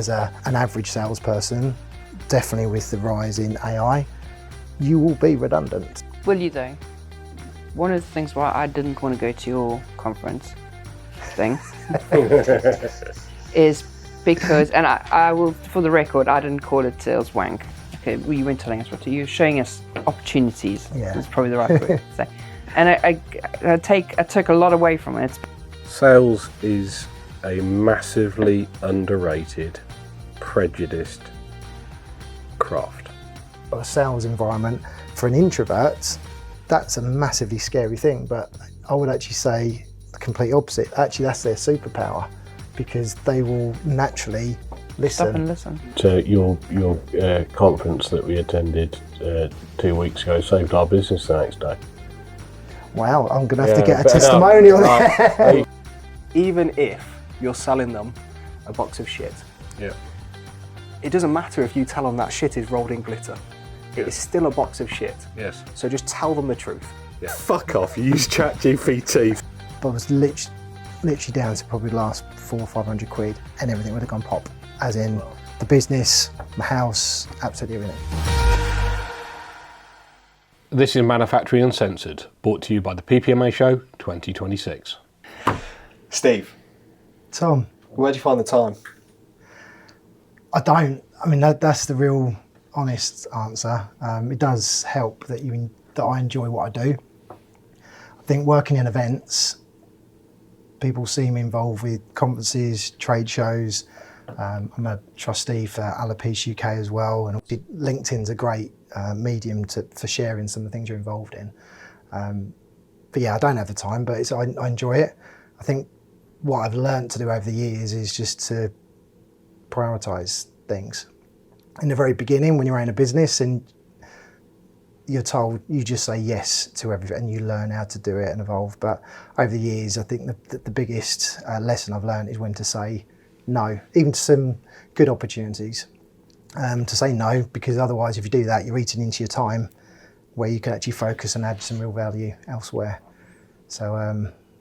as an average salesperson, definitely with the rise in AI, you will be redundant. Will you though? One of the things why I didn't want to go to your conference thing is because, and I will, for the record, I didn't call it sales wank. Okay, well, you weren't telling us what to do. You were showing us opportunities. Yeah. That's probably the right word to say. And I took a lot away from it. Sales is a massively underrated, prejudiced craft. A sales environment for an introvert, that's a massively scary thing, but I would actually say the complete opposite. Actually, that's their superpower, because they will naturally listen. Stop and listen. So your conference that we attended 2 weeks ago saved our business the next day. Wow, I'm going to have to get a testimonial there. Even if you're selling them a box of shit, Yeah. it doesn't matter if you tell them that shit is rolled in glitter. It is still a box of shit. Yes. So just tell them the truth. Yeah. Fuck off, use ChatGPT. But I was literally down to probably the last 400 or 500 quid and everything would have gone pop. As in the business, my house, absolutely everything. This is Manufacturing Uncensored, brought to you by the PPMA Show 2026. Steve, Tom, where'd you find the time? I don't. I mean, that's the real honest answer. It does help that I enjoy what I do. I think working in events, people see me involved with conferences, trade shows. I'm a trustee for Alopecia UK as well, and LinkedIn's a great medium for sharing some of the things you're involved in. But yeah, I don't have the time, but I enjoy it. I think what I've learned to do over the years is just to prioritise things. In the very beginning, when you're in a business and you're told, you just say yes to everything and you learn how to do it and evolve. But over the years, I think the biggest lesson I've learned is when to say no, even to some good opportunities. To say no, because otherwise if you do that, you're eating into your time where you can actually focus and add some real value elsewhere. So,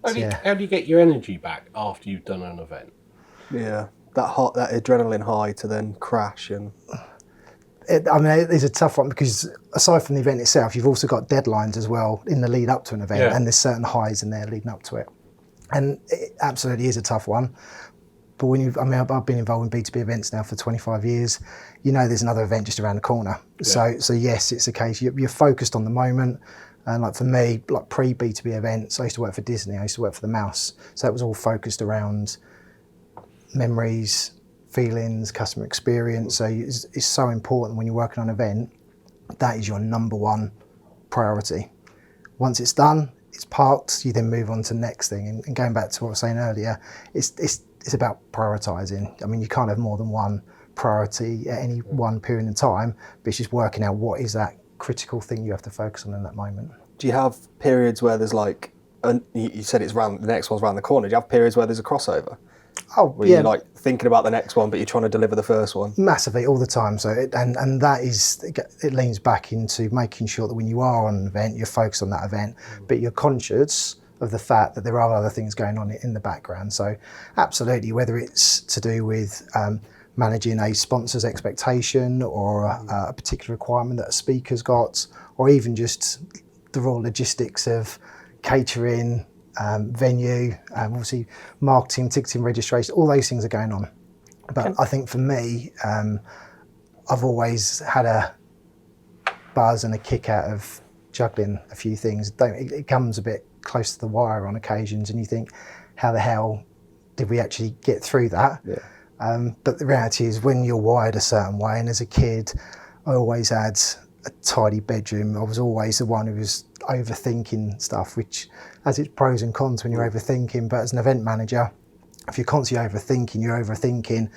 How do you get your energy back after you've done an event? Yeah, that adrenaline high to then crash and... It's a tough one because aside from the event itself, you've also got deadlines as well in the lead up to an event, and there's certain highs in there leading up to it. And it absolutely is a tough one. But I've been involved in B2B events now for 25 years. You know, there's another event just around the corner. Yeah. So yes, it's a case you're focused on the moment. And like for me, like pre-B2B events, I used to work for Disney. I used to work for the Mouse. So it was all focused around memories, feelings, customer experience. So it's so important when you're working on an event, that is your number one priority. Once it's done, it's parked, you then move on to the next thing. And going back to what I was saying earlier, it's about prioritising. I mean, you can't have more than one priority at any one period in time, but it's just working out what is that critical thing you have to focus on in that moment. Do you have periods where there's like, you said it's the next one's around the corner, do you have periods where there's a crossover? Oh, where yeah. you're like thinking about the next one, but you're trying to deliver the first one? Massively, all the time. So, and that is, it leans back into making sure that when you are on an event, you're focused on that event, but you're conscious of the fact that there are other things going on in the background. So absolutely, whether it's to do with managing a sponsor's expectation or a particular requirement that a speaker's got, or even just the raw logistics of catering, venue, obviously marketing, ticketing, registration, all those things are going on. But I think for me, I've always had a buzz and a kick out of juggling a few things. It comes a bit close to the wire on occasions and you think, how the hell did we actually get through that? Yeah. But the reality is when you're wired a certain way, and as a kid, I always had a tidy bedroom. I was always the one who was overthinking stuff, which has its pros and cons when you're overthinking. But as an event manager, if you're constantly overthinking, you're overthinking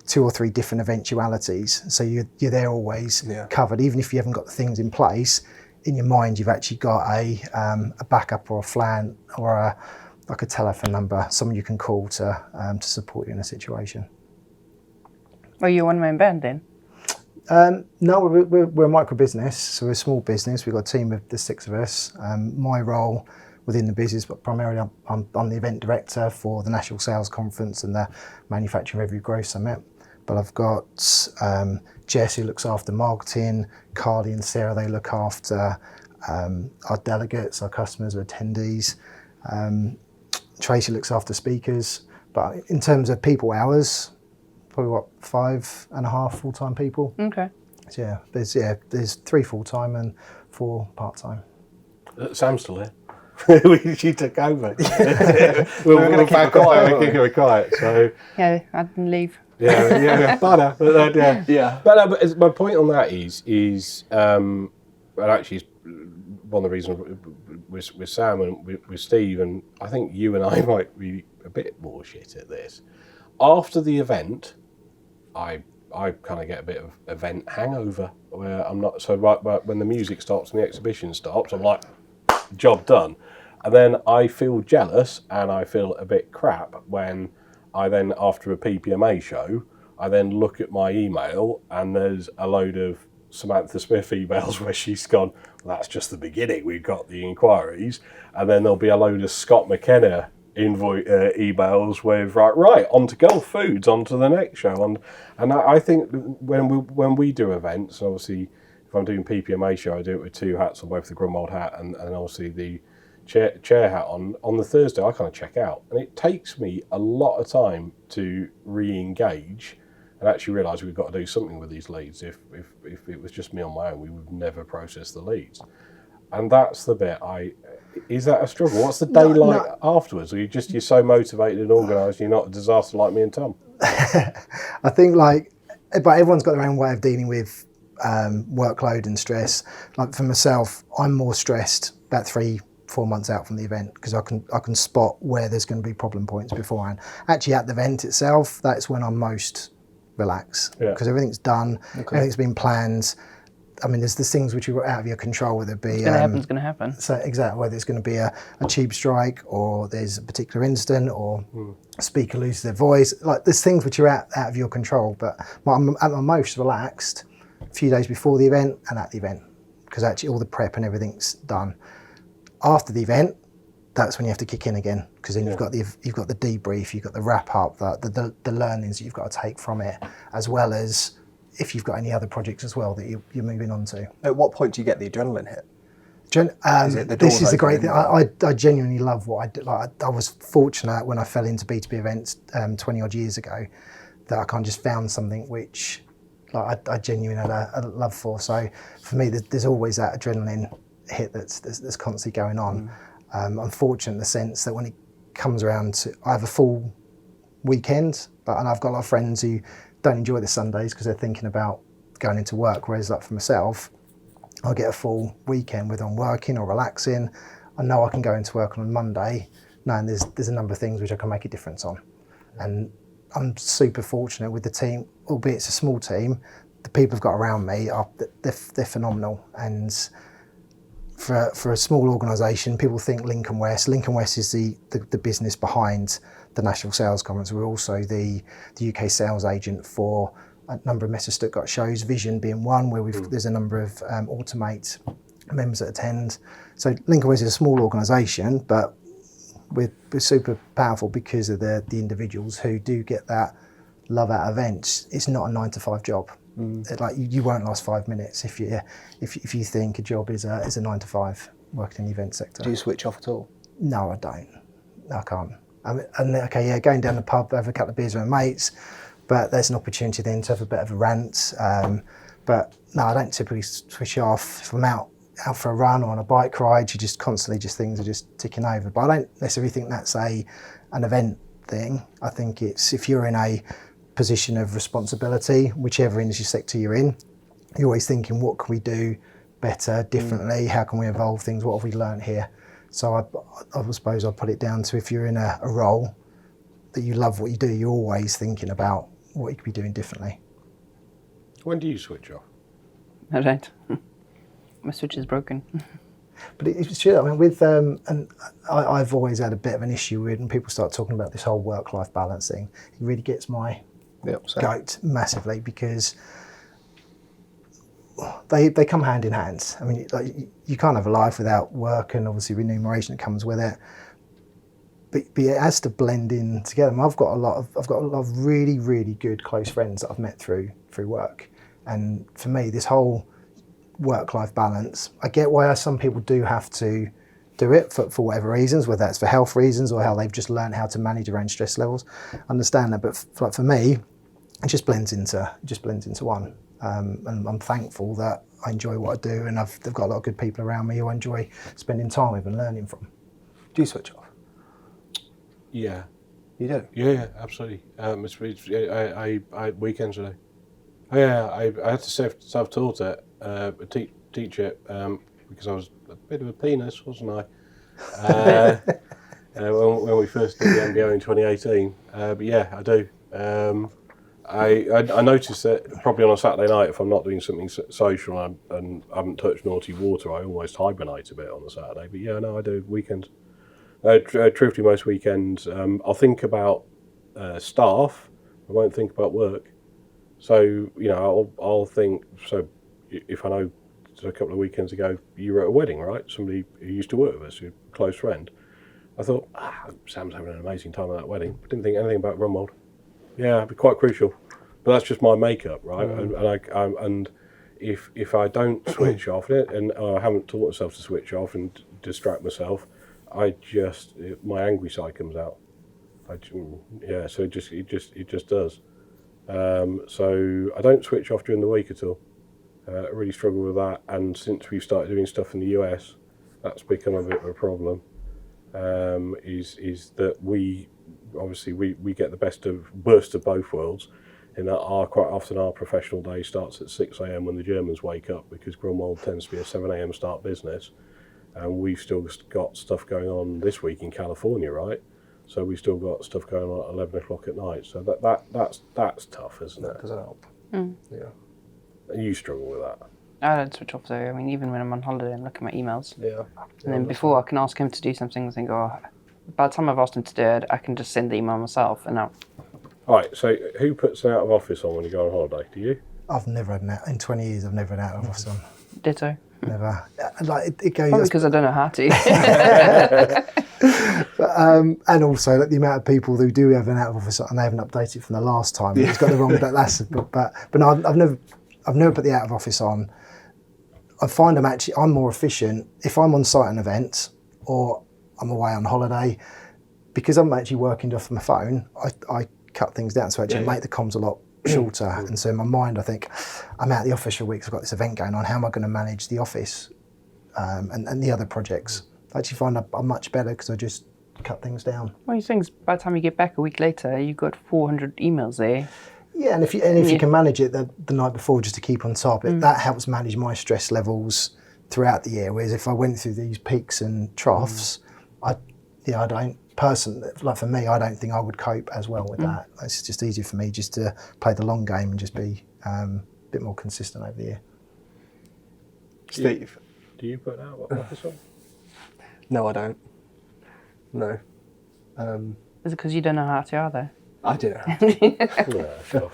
2 or 3 different eventualities. So you're there always covered, even if you haven't got the things in place. In your mind, you've actually got a backup or a flan or a telephone number, someone you can call to support you in a situation. Are you a one-man band then? No, we're a micro business, so we're a small business. We've got a team of the 6 of us. My role within the business, but primarily I'm the event director for the National Sales Conference and the Manufacturing Revenue Growth Summit. but I've got Jess, who looks after marketing, Carly and Sarah, they look after our delegates, our customers, our attendees. Tracy looks after speakers. But in terms of people hours, probably 5.5 full-time people. Okay. So there's 3 full-time and 4 part-time. Sam's still here. She took over. We're going to keep her quiet. Keep her quiet. So Yeah, I didn't leave. yeah. But Yeah. But my point on that is and actually one of the reasons with Sam and with Steve, and I think you and I might be a bit more shit at this. After the event, I kind of get a bit of event hangover where I'm not so right. But when the music stops and the exhibition stops, I'm like, job done. And then I feel jealous and I feel a bit crap when I then, after a PPMA show, I then look at my email and there's a load of Samantha Smith emails where she's gone, well, that's just the beginning, we've got the inquiries. And then there'll be a load of Scott McKenna emails with right on to Gulf Foods, on to the next show. And I think when we do events, obviously if I'm doing PPMA show, I do it with 2 hats on, both the Grunwald hat and obviously the chair hat on. On the Thursday, I kind of check out, and it takes me a lot of time to re-engage and actually realise we've got to do something with these leads. If it was just me on my own, we would never process the leads. And that's the bit is that a struggle? What's the day like afterwards? Or you're so motivated and organised, you're not a disaster like me and Tom? I think but everyone's got their own way of dealing with workload and stress. Like for myself, I'm more stressed about 3-4 months out from the event because I can spot where there's going to be problem points beforehand. Actually, at the event itself, that's when I'm most relaxed because everything's done, everything's been planned. I mean, there's things which are out of your control, whether it be... It's going to happen. So exactly, whether it's going to be a tube strike or there's a particular incident or a speaker loses their voice. Like there's things which are out of your control, but I'm at my most relaxed a few days before the event and at the event because actually all the prep and everything's done. After the event, that's when you have to kick in again because then you've got the debrief, you've got the wrap up, the learnings that you've got to take from it, as well as if you've got any other projects as well that you're moving on to. At what point do you get the adrenaline hit? This is the great thing. I genuinely love what I do. Like, I was fortunate when I fell into B2B events 20 odd years ago that I kind of just found something which I genuinely had a love for. So for me, there's always that adrenaline hit that's constantly going on. I'm fortunate in the sense that when it comes around I have a full weekend, and I've got a lot of friends who don't enjoy the Sundays because they're thinking about going into work, whereas like for myself, I get a full weekend whether I'm working or relaxing. I know I can go into work on Monday knowing there's a number of things which I can make a difference on. And I'm super fortunate with the team, albeit it's a small team, the people I've got around me, they're phenomenal. And for a small organisation, people think Lincoln West. Lincoln West is the business behind the National Sales Conference. We're also the UK sales agent for a number of Messe Stuttgart shows, Vision being one, where there's a number of Automate members that attend. So Lincoln West is a small organisation, but we're super powerful because of the individuals who do get that love out of events. It's not a 9-to-5 job. Like you won't last 5 minutes if you think a job is a 9-to-5 working in the event sector. Do you switch off at all? No, I don't. I can't. Going down the pub, have a couple of beers with my mates, but there's an opportunity then to have a bit of a rant. But no, I don't typically switch off. If I'm out for a run or on a bike ride, you just constantly things are just ticking over. But I don't necessarily think that's an event thing. I think it's if you're in a position of responsibility, whichever industry sector you're in, you're always thinking, what can we do better, differently? How can we evolve things? What have we learned here? So I suppose I'll put it down to if you're in a role that you love what you do, you're always thinking about what you could be doing differently. When do you switch off? I don't. My switch is broken. But it's true. I mean, with and I've always had a bit of an issue with when people start talking about this whole work-life balance thing. It really gets my goat massively because they come hand in hand. I mean, like, you can't have a life without work and obviously remuneration that comes with it. but it has to blend in together. And I've got a lot of really, really good close friends that I've met through work. And for me, this whole work-life balance, I get why some people do have to do it for whatever reasons, whether that's for health reasons or how they've just learned how to manage their own stress levels. I understand that, but for me, it just blends into one. And I'm thankful that I enjoy what I do, and I've got a lot of good people around me who I enjoy spending time with and learning from. Do you switch off? Yeah. You do? Yeah, absolutely. I weekends today. Oh, yeah, I had to self-taught it, teach it, because I was a bit of a penis, wasn't I? When we first did the MBO in 2018. But yeah, I do. I noticed that probably on a Saturday night, if I'm not doing something social and I haven't touched naughty water, I almost hibernate a bit on the Saturday. But yeah, no, I do weekends. Truthfully, most weekends, I'll think about staff. I won't think about work. So, you know, I'll think, so if I know a couple of weekends ago you were at a wedding, right? Somebody who used to work with us, a close friend. I thought, Sam's having an amazing time at that wedding. I didn't think anything about Grunwald. Yeah, it'd be quite crucial. But that's just my makeup, right? And if I don't switch off it, and I haven't taught myself to switch off and distract myself, my angry side comes out. So it just does. So I don't switch off during the week at all. I really struggle with that, and since we've started doing stuff in the US, that's become a bit of a problem. Is that we get the worst of both worlds, in that quite often our professional day starts at 6 a.m. when the Germans wake up, because Grunwald tends to be a 7 a.m. start business, and we've still got stuff going on this week in California, right? So we've still got stuff going on at 11 o'clock at night. So that's tough, isn't it? That doesn't help. Yeah. And you struggle with that. I don't switch off though. I mean, even when I'm on holiday, I'm looking at my emails. Yeah. And then before I can ask him to do something, I think, by the time I've asked him to do it, I can just send the email myself. And All right, so who puts an out of office on when you go on holiday? Do you? I've never had in 20 years. I've never had an out of office on. Ditto. Never. Like it goes. Probably because I don't know how to. And also the amount of people who do have an out of office and they haven't updated from the last time. It's got the wrong. But no, I've never put the out of office on. I find I'm more efficient if I'm on site at an event or I'm away on holiday, because I'm actually working off my phone. I cut things down to actually make the comms a lot shorter. And so in my mind, I think I'm out of the office for a week. I've got this event going on. How am I going to manage the office and the other projects? I actually find I'm much better because I just cut things down. Well, you think by the time you get back a week later, you've got 400 emails there. Yeah, and if you can manage it the night before just to keep on top, that helps manage my stress levels throughout the year. Whereas if I went through these peaks and troughs, I don't personally, like for me, I don't think I would cope as well with that. It's just easier for me just to play the long game and just be a bit more consistent over the year. Steve, do you put out office on? No, I don't. No. Is it because you don't know how to either? I do. Yeah, sure.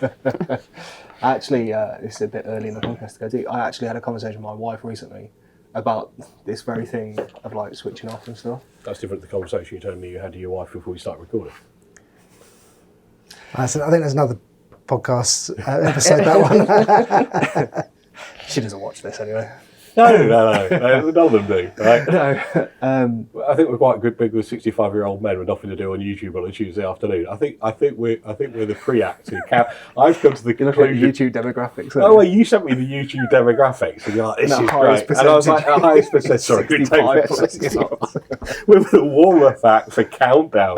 Actually, it's a bit early in the podcast to go deep. I actually had a conversation with my wife recently about this very thing of like switching off and stuff. That's different to the conversation you told me you had to your wife before we start recording. I think there's another podcast episode, that one. She doesn't watch this anyway. No, none of them do, right? No. I think we're quite good big with 65-year-old men with nothing to do on YouTube on a Tuesday afternoon. I think we're the pre-act. I've come to the conclusion. You look at the YouTube demographics. Oh, well, you sent me the YouTube demographics, and you're like, this is great. And I was like, the highest percentage. Sorry, 65+. With the warm-up act for Countdown.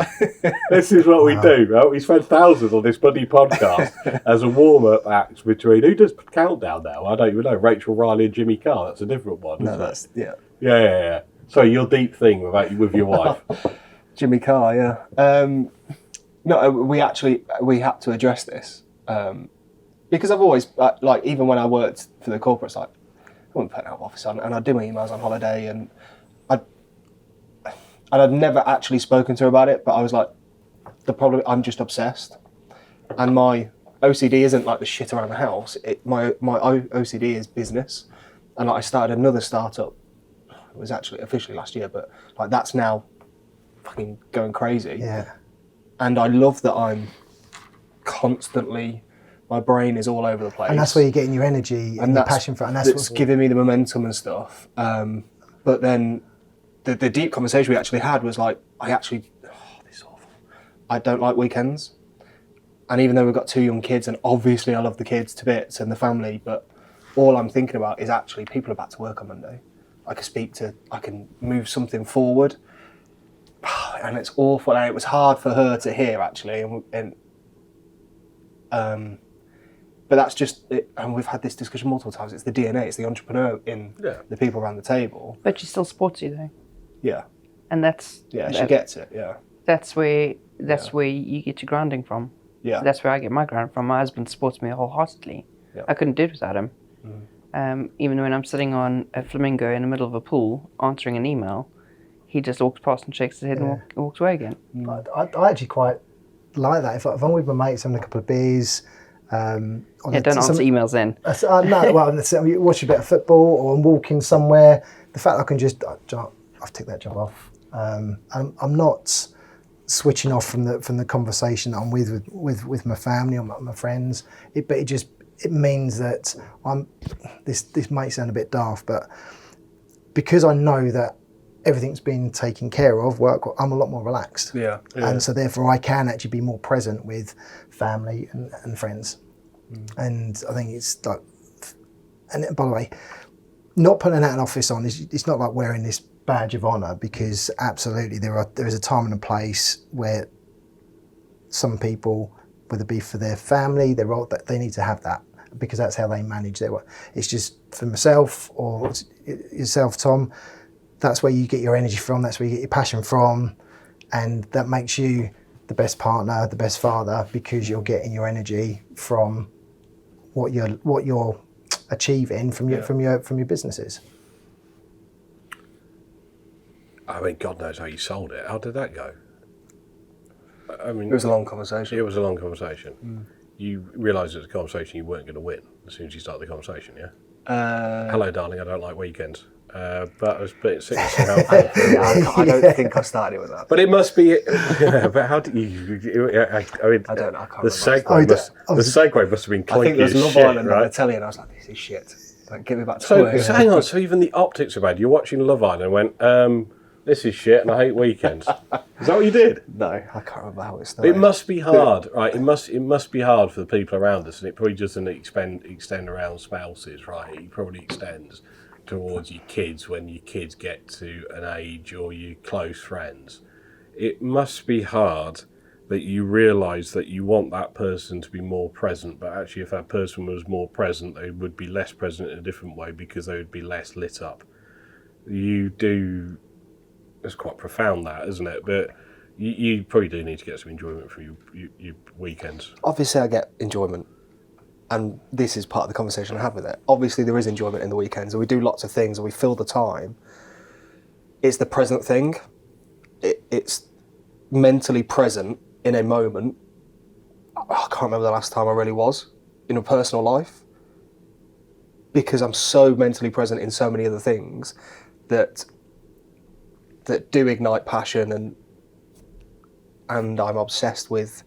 This is what we do, right? We spend thousands on this bloody podcast as a warm-up act between, who does Countdown now? I don't even know. Rachel Riley and Jimmy Carr. That's a different one. No, that's Yeah. So your deep thing with your wife. Jimmy Carr, yeah. No, we had to address this because I've always like, even when I worked for the corporate side, I wouldn't put an out of office on, and I'd do my emails on holiday, and I'd never actually spoken to her about it, but I was like, I'm just obsessed, and my OCD isn't like the shit around the house. My OCD is business. And like, I started another startup. It was actually officially last year, but like that's now fucking going crazy. Yeah. And I love that I'm constantly, my brain is all over the place. And that's where you're getting your energy and your passion for it. And that's what's giving me the momentum and stuff. But then the deep conversation we actually had was like, this is awful. I don't like weekends. And even though we've got 2 young kids, and obviously I love the kids to bits and the family, but all I'm thinking about is actually people are back to work on Monday. I can move something forward. And it's awful. And it was hard for her to hear actually. But that's just it. And we've had this discussion multiple times. It's the DNA, it's the entrepreneur in the people around the table. But she still supports you though. Yeah. And that's... Yeah, she gets it, yeah. That's where you get your grounding from. Yeah. That's where I get my ground from. My husband supports me wholeheartedly. Yeah. I couldn't do it without him. Even when I'm sitting on a flamingo in the middle of a pool answering an email, he just walks past and shakes his head and walks away again. I actually quite like that. If I'm with my mates having a couple of beers... don't answer emails then. No, well, I'm watching a bit of football or I'm walking somewhere. The fact that I can just... I've taken that job off. I'm not switching off from the conversation that I'm with my family or my friends. It means that this might sound a bit daft, but because I know that everything's been taken care of, I'm a lot more relaxed. Yeah. And so therefore I can actually be more present with family and friends. And I think it's like, and by the way, not putting out an office on, it's not like wearing this badge of honour, because absolutely there is a time and a place where some people, whether it be for their family, their role, that they need to have that, because that's how they manage their work. It's just for myself or yourself, Tom, that's where you get your energy from, that's where you get your passion from, and that makes you the best partner, the best father, because you're getting your energy from what you're achieving from your businesses. I mean, God knows how you sold it. How did that go? I mean, It was a long conversation. It was a long conversation. You realised it was a conversation you weren't going to win as soon as you started the conversation, yeah? Hello, darling, I don't like weekends. But I was a bit sick to see how I don't think I started with that. But it must be. But how do you? I mean, I don't know. I can't the remember. segue must have been I think clanky there was as Love shit, Island on the right? telly, and I was like, "This is shit. Like, get me back to So work." hang on. So even the optics are bad. You're watching Love Island and went, "This is shit, and I hate weekends." Is that what you did? No, I can't remember how it started. It must be hard, right? It must be hard for the people around us, and it probably doesn't extend around spouses, right? It probably extends towards your kids when your kids get to an age, or your close friends. It must be hard that you realise that you want that person to be more present, but actually if that person was more present, they would be less present in a different way because they would be less lit up. You do... It's quite profound, that, isn't it? But you probably do need to get some enjoyment from your weekends. Obviously, I get enjoyment. And this is part of the conversation I had with it. Obviously, there is enjoyment in the weekends, and we do lots of things, and we fill the time. It's the present thing. It's mentally present in a moment. I can't remember the last time I really was in a personal life, because I'm so mentally present in so many other things that do ignite passion, and I'm obsessed with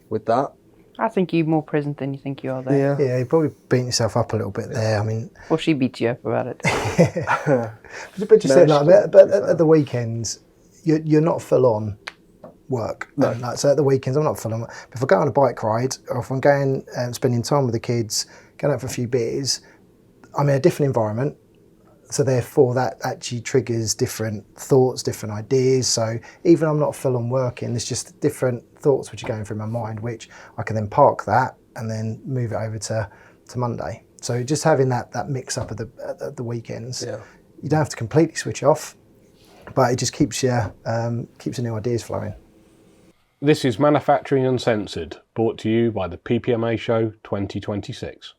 that. I think you're more present than you think you are there. Yeah, you're probably beating yourself up a little bit there. I mean, Or she beats you up about it. but just at the weekends, you're not full on work. No. And so at the weekends, I'm not full on. If I go on a bike ride, or if I'm going and spending time with the kids, going out for a few beers, I'm in a different environment. So therefore, that actually triggers different thoughts, different ideas. So even I'm not full on working, there's just different thoughts which are going through my mind, which I can then park that and then move it over to Monday. So just having that mix up at the weekends, you don't have to completely switch off, but it just keeps your new ideas flowing. This is Manufacturing Uncensored, brought to you by the PPMA Show 2026.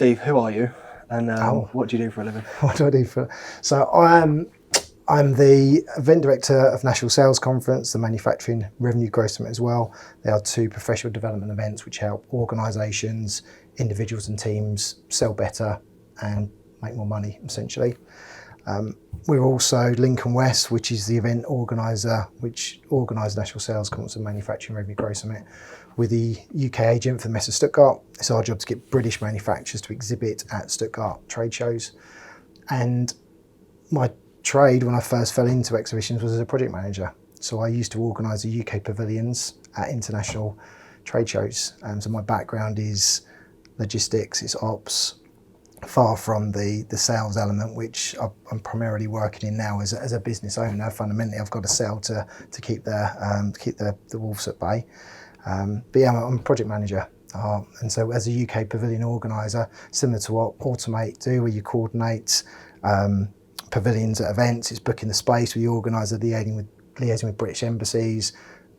Steve, who are you, and what do you do for a living? What do I do for? So I'm the event director of National Sales Conference, the Manufacturing Revenue Growth Summit as well. They are two professional development events which help organisations, individuals and teams sell better and make more money, essentially. We're also Lincoln West, which is the event organiser which organises National Sales Conference and Manufacturing Revenue Growth Summit. We're the UK agent for the Messe Stuttgart. It's our job to get British manufacturers to exhibit at Stuttgart trade shows. And my trade when I first fell into exhibitions was as a project manager. So I used to organise the UK pavilions at international trade shows. So my background is logistics, it's ops, far from the sales element, which I'm primarily working in now as a business owner. Fundamentally, I've got to sell to keep the wolves at bay. But yeah, I'm a project manager. And so as a UK pavilion organiser, similar to what Automate do, where you coordinate pavilions at events, it's booking the space with the organiser, liaising with British embassies,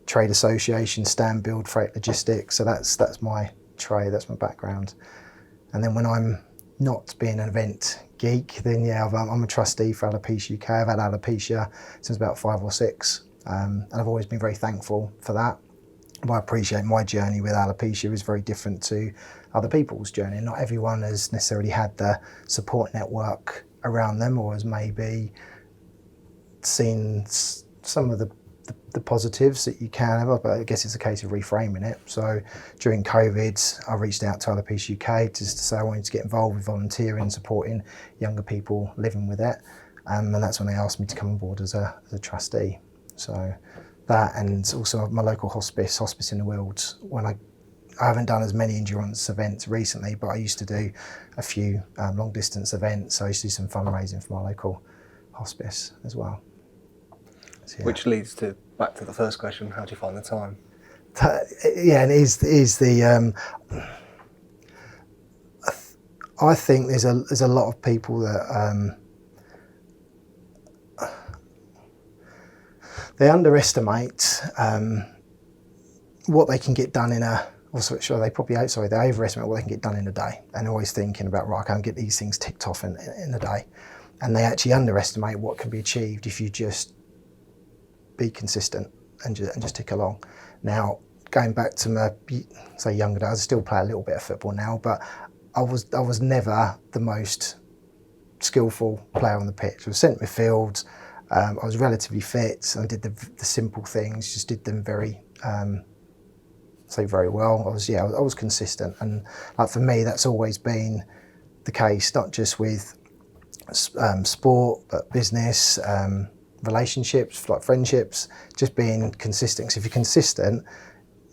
trade associations, stand build, freight logistics. So that's my trade, that's my background. And then when I'm not being an event geek, then yeah, I'm a trustee for Alopecia UK. I've had alopecia since about 5 or 6, and I've always been very thankful for that. But I appreciate my journey with alopecia is very different to other people's journey. Not everyone has necessarily had the support network around them, or has maybe seen some of the positives that you can have, but I guess it's a case of reframing it. So during COVID, I reached out to Alopecia UK just to say I wanted to get involved with volunteering, supporting younger people living with it, and that's when they asked me to come on board as a trustee. So that, and also my local hospice in the Wilds. When I haven't done as many endurance events recently, but I used to do a few long distance events. So I used to do some fundraising for my local hospice as well. So, yeah. Which leads back to the first question: how do you find the time? Yeah, and is the I think there's a lot of people that they underestimate what they can get done in a. Also, they overestimate what they can get done in a day, and they're always thinking about, right, I can get these things ticked off in a day, and they actually underestimate what can be achieved if you just be consistent and just tick along. Now, going back to my younger days, I still play a little bit of football now, but I was never the most skillful player on the pitch. I was centre midfield. I was relatively fit. I did the simple things, just did them very well. I was consistent, and like for me, that's always been the case, not just with sport, but business, relationships, like friendships, just being consistent. Because if you're consistent,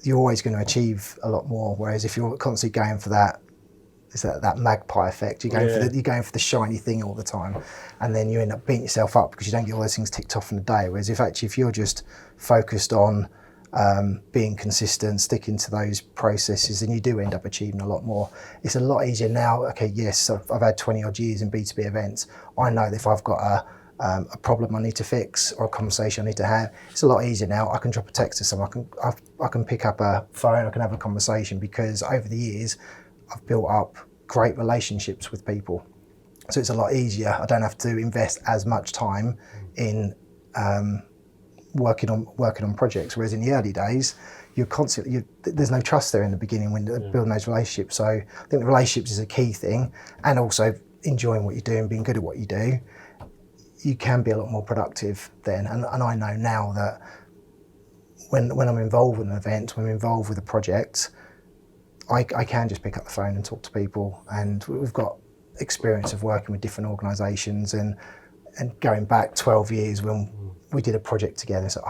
you're always going to achieve a lot more. Whereas if you're constantly going for that, it's that magpie effect. You're going for the shiny thing all the time, and then you end up beating yourself up because you don't get all those things ticked off in a day. Whereas if you're just focused on being consistent, sticking to those processes, then you do end up achieving a lot more. It's a lot easier now. Okay, yes, I've had 20 odd years in B2B events. I know that if I've got a problem I need to fix or a conversation I need to have, it's a lot easier now. I can drop a text to someone. I can pick up a phone. I can have a conversation because over the years I've built up great relationships with people. So it's a lot easier. I don't have to invest as much time in working on projects. Whereas in the early days, there's no trust there in the beginning when building those relationships. So I think the relationships is a key thing, and also enjoying what you do and being good at what you do. You can be a lot more productive then. And I know now that when I'm involved with an event, when I'm involved with a project, I can just pick up the phone and talk to people. And we've got experience of working with different organisations and going back 12 years when we did a project together. So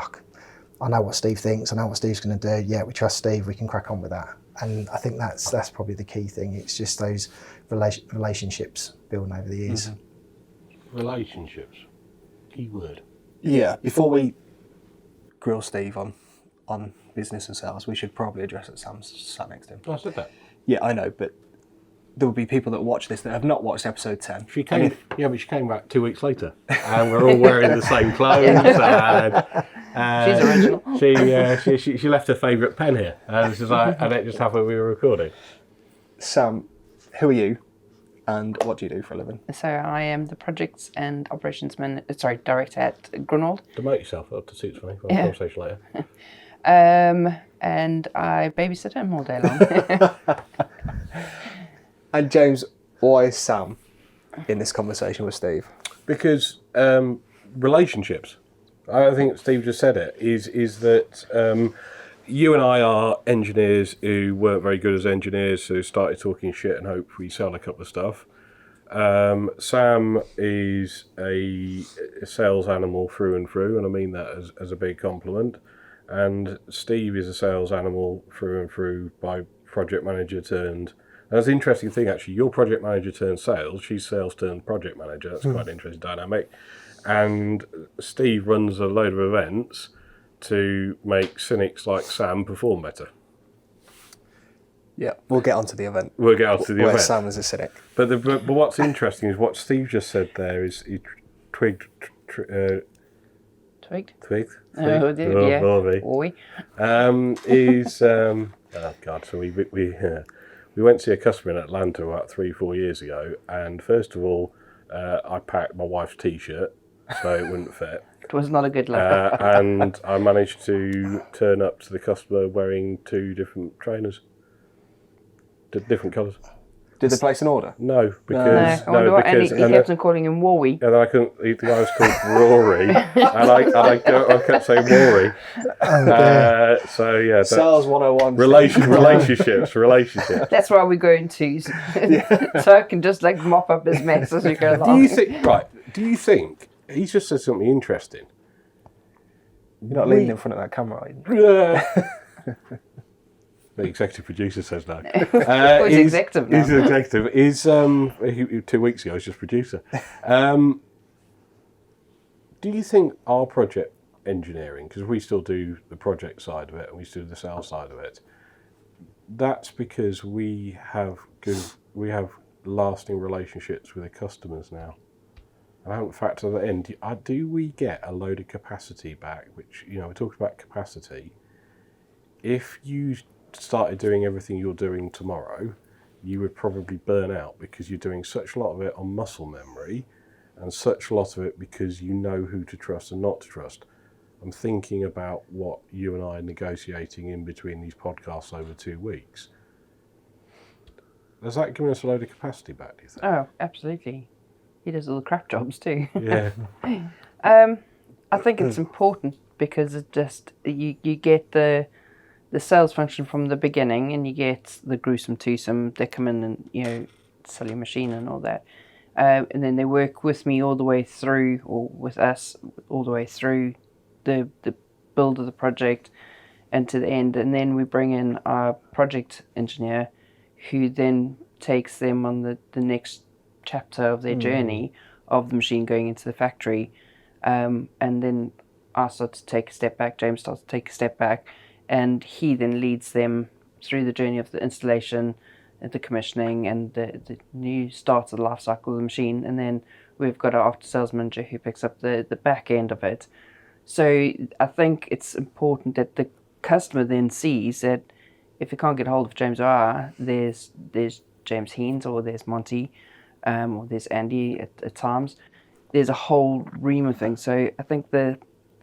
I know what Steve thinks, I know what Steve's going to do. Yeah, we trust Steve, we can crack on with that. And I think that's probably the key thing. It's just those relationships building over the years. Mm-hmm. Relationships, key word. Yeah, before we grill Steve on business and sales, we should probably address that Sam's sat next to him. I said that. Yeah, I know, but there will be people that watch this that have not watched episode 10. She came back 2 weeks later, and we're all wearing the same clothes. And, she's original. She left her favourite pen here, and it just happened we were recording. Sam, who are you? And what do you do for a living? So I am the projects and operations director at Grunwald. Demote yourself up to suits for me. We'll have a conversation later. And I babysit him all day long. And James, why is Sam in this conversation with Steve? Because relationships. I think Steve just said it. Is that you and I are engineers who weren't very good as engineers, so started talking shit and hope we sell a couple of stuff. Sam is a sales animal through and through, and I mean that as a big compliment. And Steve is a sales animal through and through by project manager turned. That's the interesting thing, actually. You're project manager turned sales. She's sales turned project manager. That's quite an interesting dynamic. And Steve runs a load of events to make cynics like Sam perform better. Yeah, we'll get onto the event. We'll get onto the where event. Sam is a cynic. But what's interesting is what Steve just said there is he twigged. Twigged? Twigged? Oh, yeah. Oi. Oh God! So we went to see a customer in Atlanta about 3-4 years ago, and first of all, I packed my wife's T-shirt so it wouldn't fit. It was not a good look. And I managed to turn up to the customer wearing 2 different trainers, different colours. Did they place an order? No, because and he kept on calling him Warwie. And I couldn't. The guy was called Rory, and I kept saying Rory. So yeah, Sales 101. relationships. That's why we go into so I can just like mop up his mess as we go along. Do you think he's just said something interesting? You're not leaning in front of that camera, are you? The executive producer says no. He's executive now. He's an executive. 2 weeks ago, he was just producer. Do you think our project engineering, because we still do the project side of it and we still do the sales side of it, that's because we have lasting relationships with the customers now? And I haven't factored that in. Do we get a load of capacity back? Which, we talked about capacity. If you started doing everything you're doing tomorrow, you would probably burn out because you're doing such a lot of it on muscle memory and such a lot of it because you know who to trust and not to trust. I'm thinking about what you and I are negotiating in between these podcasts over 2 weeks. Has that given us a load of capacity back, do you think? Oh, absolutely. He does all the crap jobs too. Yeah. I think it's important because it just you get the sales function from the beginning, and you get the gruesome twosome. They come in and sell your machine and all that, and then they work with me all the way through, or with us all the way through the build of the project and to the end. And then we bring in our project engineer, who then takes them on the next chapter of their journey of the machine going into the factory, and then I start to take a step back. James starts to take a step back. And he then leads them through the journey of the installation, the commissioning, and the new start of the life cycle of the machine. And then we've got our after sales manager who picks up the back end of it. So I think it's important that the customer then sees that if you can't get hold of James or I, there's James Heens, or there's Monty, or there's Andy at times. There's a whole ream of things. So I think the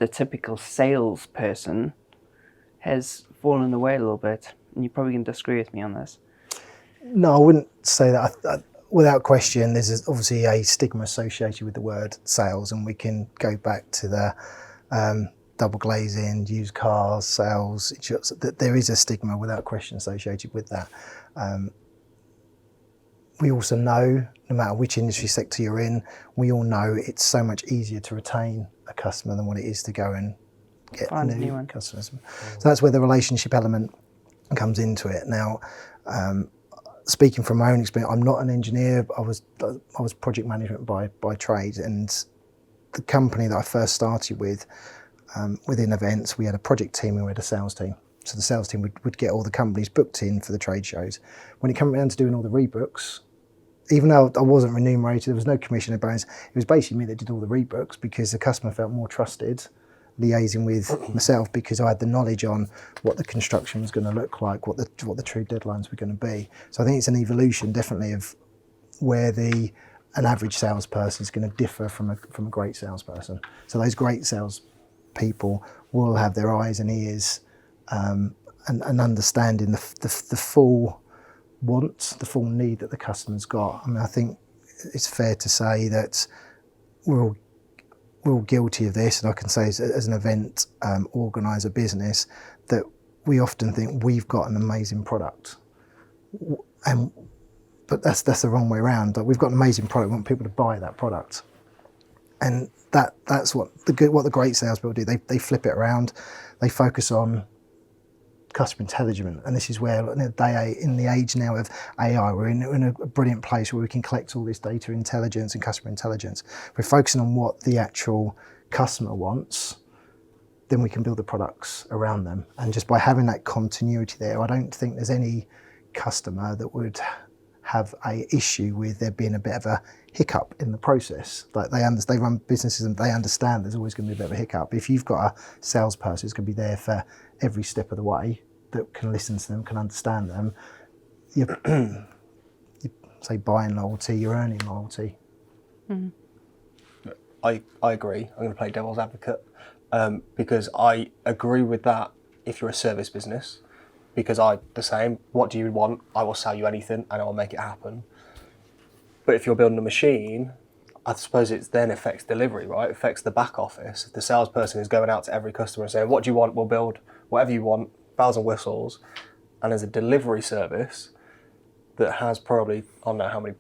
typical salesperson has fallen away a little bit, and you're probably going to disagree with me on this. No, I wouldn't say that. Without question, there's obviously a stigma associated with the word sales, and we can go back to the double glazing, used cars, sales. There is a stigma without question associated with that. We also know, no matter which industry sector you're in, we all know it's so much easier to retain a customer than what it is to go and get new customers. So that's where the relationship element comes into it. Now, speaking from my own experience, I'm not an engineer. I was project management by trade, and the company that I first started with, within events, we had a project team and we had a sales team. So the sales team would get all the companies booked in for the trade shows. When it came around to doing all the rebooks, even though I wasn't remunerated, there was no commission or bonus, it was basically me that did all the rebooks because the customer felt more trusted liaising with myself because I had the knowledge on what the construction was going to look like, what the true deadlines were going to be. So I think it's an evolution definitely of where an average salesperson is going to differ from a great salesperson. So those great salespeople will have their eyes and ears and understanding the full want, the full need that the customer's got. I mean, I think it's fair to say that we're all guilty of this, and I can say as an event organiser business that we often think we've got an amazing product, but that's the wrong way around. Like, we've got an amazing product, we want people to buy that product, and that's what the great salespeople do. They flip it around, they focus on customer intelligence, and this is where in the age now of AI, we're in a brilliant place where we can collect all this data intelligence and customer intelligence. We're focusing on what the actual customer wants, then we can build the products around them. And just by having that continuity there, I don't think there's any customer that would have a issue with there being a bit of a hiccup in the process. Like they run businesses and they understand there's always going to be a bit of a hiccup. If you've got a salesperson who's going to be there for every step of the way, that can listen to them, can understand them, you say buying loyalty, you're earning loyalty. Mm-hmm. I agree. I'm going to play devil's advocate because I agree with that if you're a service business, because the same, what do you want? I will sell you anything and I will make it happen. But if you're building a machine, I suppose it then affects delivery, right? It affects the back office. If the salesperson is going out to every customer and saying, what do you want? We'll build whatever you want, bells and whistles. And there's a delivery service that has probably, I don't know how many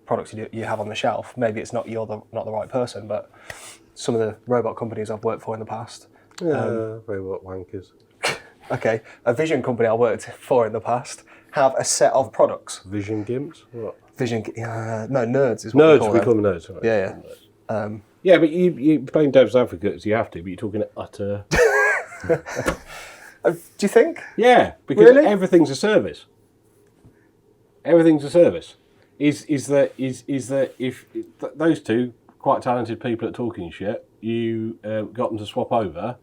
products you have on the shelf. Maybe it's not you're not the right person, but some of the robot companies I've worked for in the past. Robot wankers. Okay, a vision company I worked for in the past have a set of products. Vision gimps? What? No, nerds is what we call them nerds. Right. Yeah. Yeah, but you playing devil's advocate as you have to, but you're talking utter. Do you think? Yeah, because really? Everything's a service. Everything's a service. Is that if those two quite talented people at talking shit, you got them to swap over,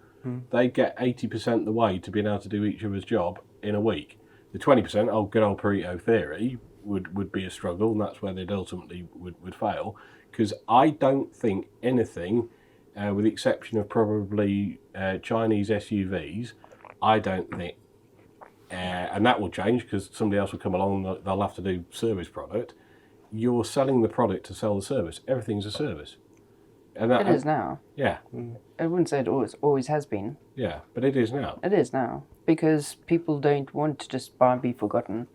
they get 80% the way to being able to do each other's job in a week. The 20%, good old Pareto theory, would be a struggle, and that's where they'd ultimately would fail. Because I don't think anything, with the exception of probably Chinese SUVs, I don't think, and that will change because somebody else will come along and they'll have to do service product. You're selling the product to sell the service. Everything's a service. And it is now. Yeah. I wouldn't say it always has been. Yeah, but it is now. It is now. Because people don't want to just buy and be forgotten.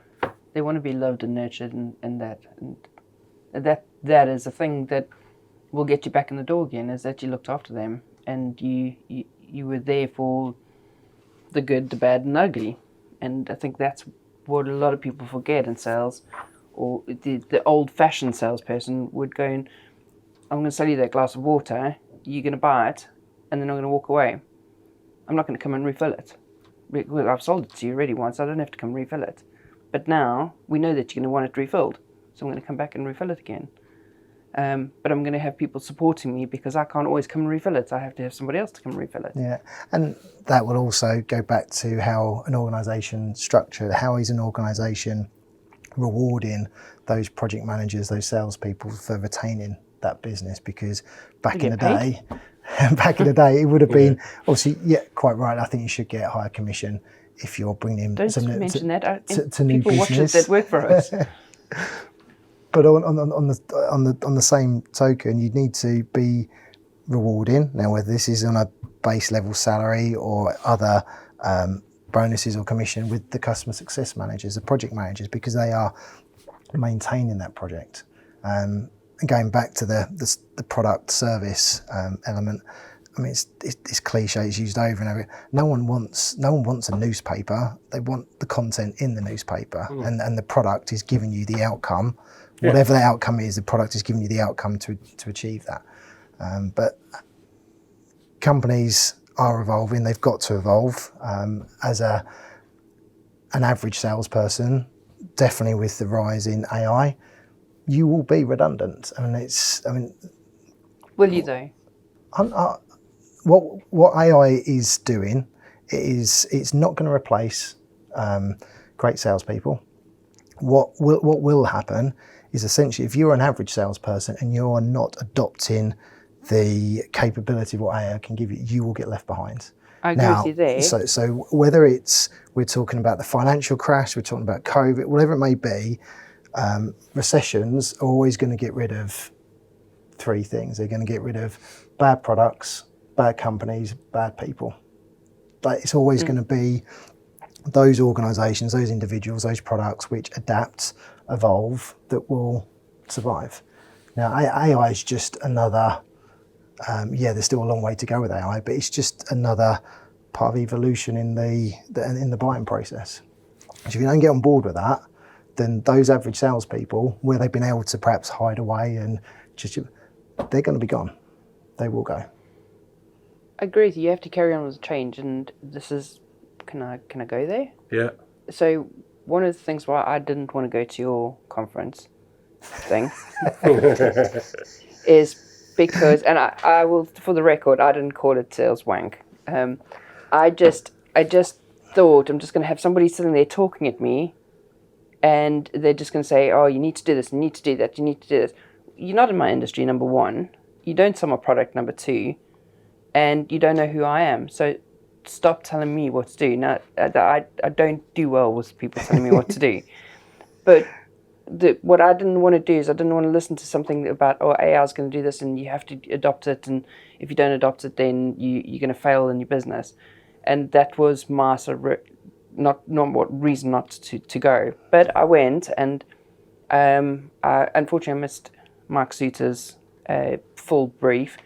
They want to be loved and nurtured and that. And that is a thing that will get you back in the door again, is that you looked after them and you were there for the good, the bad and ugly. And I think that's what a lot of people forget in sales. Or the old-fashioned salesperson would go and, I'm going to sell you that glass of water, you're going to buy it, and then I'm going to walk away. I'm not going to come and refill it. Well, I've sold it to you already once, I don't have to come and refill it. But now, we know that you're going to want it refilled, so I'm going to come back and refill it again. But I'm going to have people supporting me because I can't always come and refill it. I have to have somebody else to come and refill it. Yeah, and that will also go back to how an organisation structured. How is an organisation rewarding those project managers, those salespeople for retaining that business? Because back in the day, it would have been obviously, yeah, quite right. I think you should get a higher commission if you're bringing Don't some mention that. to new people business. watch it that work for us. But on the same token, you need to be rewarding. Now, whether this is on a base level salary or other bonuses or commission with the customer success managers, the project managers, because they are maintaining that project. And going back to the product service element, I mean, it's cliche, it's used over and over. No one wants a newspaper. They want the content in the newspaper, and the product is giving you the outcome. Yeah. Whatever the outcome is, the product is giving you the outcome to achieve that. But companies are evolving. They've got to evolve. As an average salesperson, definitely with the rise in AI, you will be redundant. Will you though? What AI is doing it's not going to replace great salespeople. What will happen is essentially if you're an average salesperson and you're not adopting the capability of what AI can give you, you will get left behind. I agree with you there. So whether it's we're talking about the financial crash, we're talking about COVID, whatever it may be, recessions are always going to get rid of three things. They're going to get rid of bad products, bad companies, bad people. But it's always going to be those organisations, those individuals, those products which adapt, evolve, that will survive. Now, AI is just another, there's still a long way to go with AI, but it's just another part of evolution in the buying process. So if you don't get on board with that, then those average salespeople, where they've been able to perhaps hide away and they're going to be gone. They will go. I agree with you. You have to carry on with the change, and this is, can I go there? Yeah. So one of the things why I didn't want to go to your conference thing is because, and I will, for the record, I didn't call it sales wank. I just thought I'm just going to have somebody sitting there talking at me, and they're just going to say, oh, you need to do this, you need to do that, you need to do this. You're not in my industry, number one. You don't sell my product, number two. And you don't know who I am. So stop telling me what to do. Now, I don't do well with people telling me what to do. But what I didn't want to do is I didn't want to listen to something about, oh, AI is going to do this and you have to adopt it. And if you don't adopt it, then you're going to fail in your business. And that was my sort of not what reason not to go. But I went, and unfortunately I missed Mark Suter's full brief.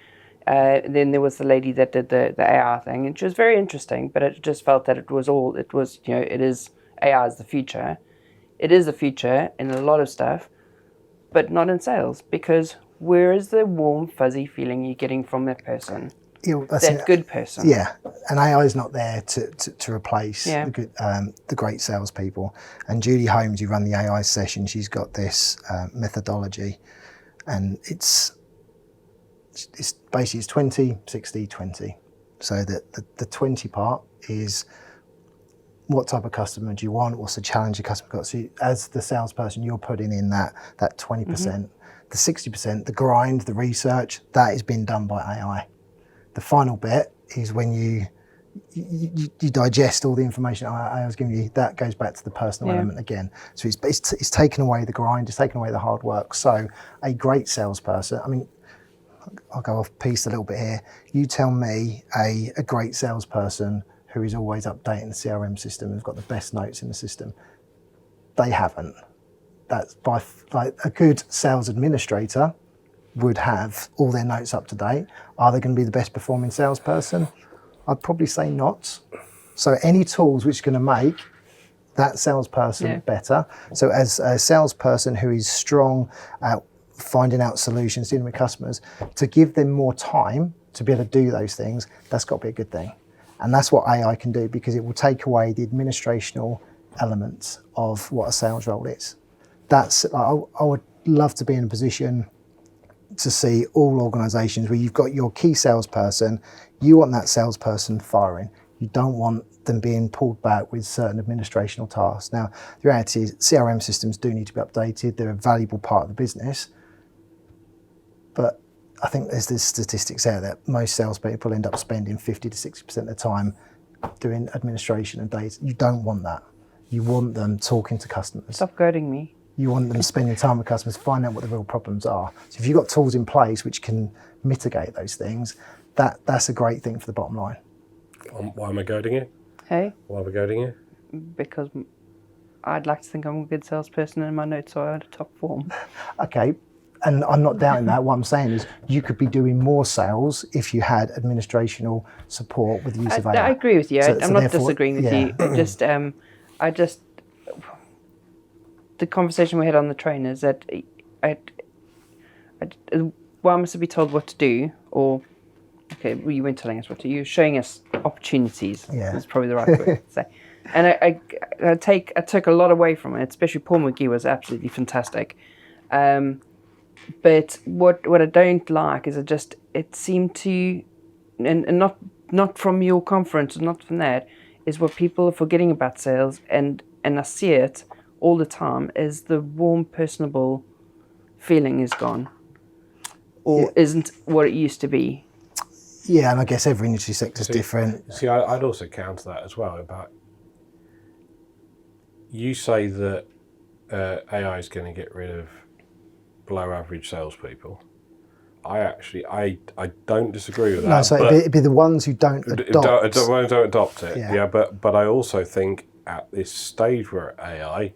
Then there was the lady that did the AI thing, and she was very interesting, but it just felt that it is AI is the future. It is the future in a lot of stuff, but not in sales, because where is the warm, fuzzy feeling you're getting from that person? Good person. Yeah, and AI is not there to replace the great salespeople. And Julie Holmes, who run the AI session, she's got this methodology, and it's basically it's 20, 60, 20. So that the 20 part is what type of customer do you want? What's the challenge your customer got? So as the salesperson, you're putting in that 20%. Mm-hmm. The 60%, the grind, the research, that is being done by AI. The final bit is when you digest all the information I was giving you. That goes back to the personal element again. So it's taken away the grind, it's taken away the hard work. So a great salesperson, I mean, I'll go off piece a little bit here. You tell me a great salesperson who is always updating the CRM system, who's got the best notes in the system. They haven't. That's like a good sales administrator would have all their notes up to date. Are they going to be the best performing salesperson? I'd probably say not. So any tools which are going to make that salesperson better. So as a salesperson who is strong at finding out solutions, dealing with customers, to give them more time to be able to do those things, that's got to be a good thing. And that's what AI can do, because it will take away the administrational elements of what a sales role is. I would love to be in a position to see all organisations where you've got your key salesperson, you want that salesperson firing. You don't want them being pulled back with certain administrational tasks. Now, the reality is CRM systems do need to be updated. They're a valuable part of the business. But I think there's this statistics there that most salespeople end up spending 50 to 60% of the time doing administration and data. You don't want that. You want them talking to customers. Stop goading me. You want them spending time with customers, find out what the real problems are. So if you've got tools in place which can mitigate those things, that's a great thing for the bottom line. Why am I goading you? Hey? Why am I goading you? Because I'd like to think I'm a good salesperson and my notes are at top form. Okay, and I'm not doubting that. What I'm saying is you could be doing more sales if you had administrational support with the use of AI. I agree with you. I'm not disagreeing with you. The conversation we had on the train is that why must I be told what to do? Or, okay, well, you weren't telling us what to do. You're showing us opportunities. Yeah. That's probably the right word to say. And I took a lot away from it, especially Paul McGee was absolutely fantastic. But what I don't like is it seemed to, and not from your conference, not from that, is what people are forgetting about sales, and I see it all the time, is the warm, personable feeling is gone, or isn't what it used to be. Yeah, and I guess every industry sector is different. See, I'd also counter that as well. About you say that AI is going to get rid of below average salespeople. I don't disagree with that. No, so it'd be the ones who don't adopt. Don't adopt it. Yeah. But I also think at this stage where AI,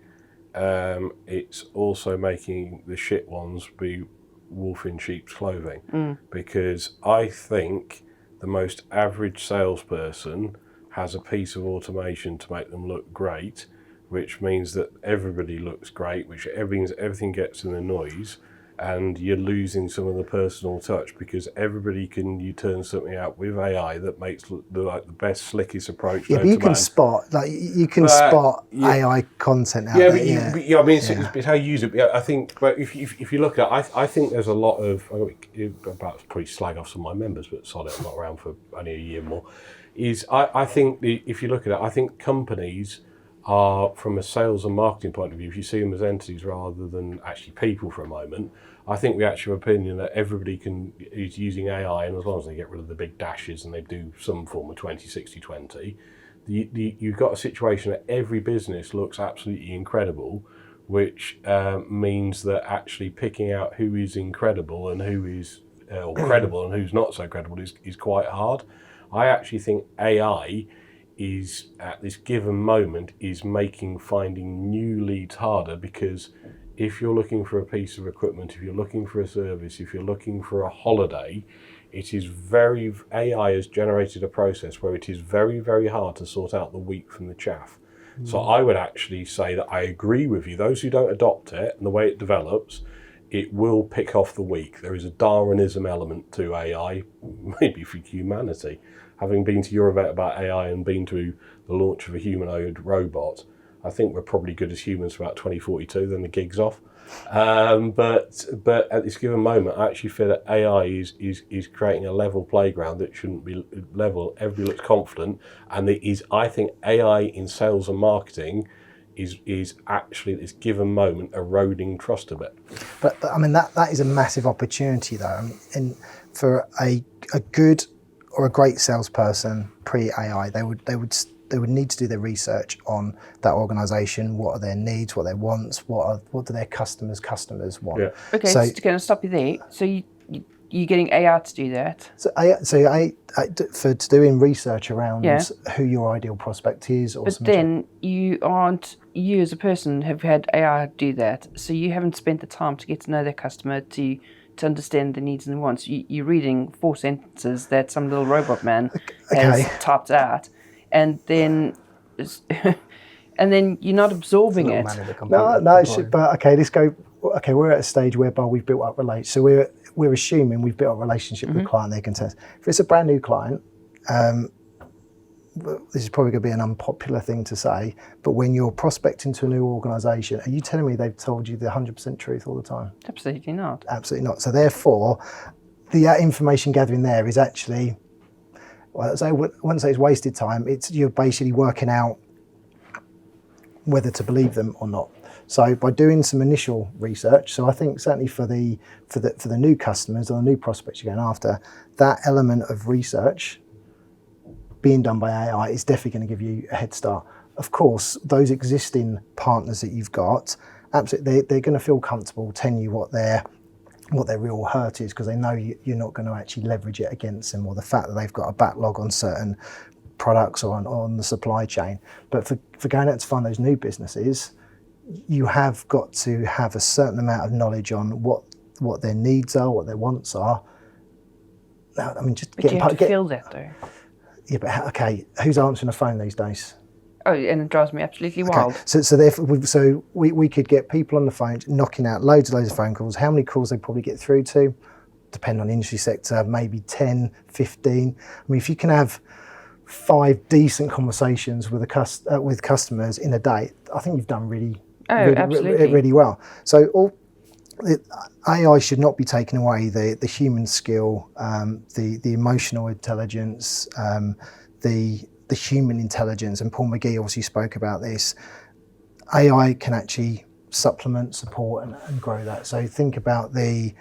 it's also making the shit ones be wolf in sheep's clothing, because I think the most average salesperson has a piece of automation to make them look great, which means that everybody looks great, which everything gets in the noise, and you're losing some of the personal touch, because you turn something out with AI that makes the best, slickest approach. Yeah, but you can spot AI content out there. I mean, it's how you use it. But I think, but if you look at it, I think there's a lot of, about to probably slag off some of my members, but sorry, I'm not around for only a year more. I think if you look at it, I think companies are, from a sales and marketing point of view, if you see them as entities rather than actually people for a moment, I think we actually have an opinion that everybody is using AI, and as long as they get rid of the big dashes and they do some form of 20-60-20, you've got a situation that every business looks absolutely incredible, which means that actually picking out who is incredible and who is or credible and who's not so credible is quite hard. I actually think AI is, at this given moment, is making finding new leads harder, because if you're looking for a piece of equipment, if you're looking for a service, if you're looking for a holiday, AI has generated a process where it is very, very hard to sort out the wheat from the chaff. So I would actually say that I agree with you. Those who don't adopt it and the way it develops, it will pick off the weak. There is a Darwinism element to AI, maybe for humanity. Having been to your event about AI and been to the launch of a humanoid robot, I think we're probably good as humans for about 2042, then the gig's off. But at this given moment, I actually feel that AI is creating a level playground that shouldn't be level. Everybody looks confident, and I think AI in sales and marketing is actually at this given moment eroding trust a bit. But I mean that is a massive opportunity though, and for a good or a great salesperson pre-AI, they would need to do their research on that organisation. What are their needs? What are their wants? What do their customers want? Yeah. Okay, so going to stop you there. So you're getting AI to do that. For doing research around who your ideal prospect is, or but then you as a person have had AI do that, so you haven't spent the time to get to know their customer to understand the needs and wants. You're reading 4 sentences that some little robot man has typed out, and then you're not absorbing it. We're at a stage whereby we've built up relationships. So we're assuming we've built up a relationship with a client they can test. If it's a brand new client, this is probably going to be an unpopular thing to say, but when you're prospecting to a new organisation, are you telling me they've told you the 100% truth all the time? Absolutely not. Absolutely not. So therefore, the information gathering there is actually, I wouldn't say it's wasted time. You're basically working out whether to believe them or not. So by doing some initial research, so I think certainly for the new customers or the new prospects you're going after, that element of research being done by AI is definitely going to give you a head start. Of course, those existing partners that you've got, absolutely, they're going to feel comfortable telling you what their real hurt is, because they know you're not going to actually leverage it against them, or the fact that they've got a backlog on certain products or on the supply chain. But for going out to find those new businesses, you have got to have a certain amount of knowledge on what their needs are, what their wants are. I mean, you have to feel that though. Yeah, but okay, who's answering the phone these days? Oh, and it drives me absolutely wild. So therefore, we could get people on the phone knocking out loads of phone calls. How many calls they probably get through to? Depending on the industry sector, maybe 10, 15. I mean, if you can have 5 decent conversations with customers in a day, I think you've done really well. So AI should not be taking away the human skill, the emotional intelligence, the human intelligence. And Paul McGee obviously spoke about this. AI can actually supplement, support, and grow that. So think about the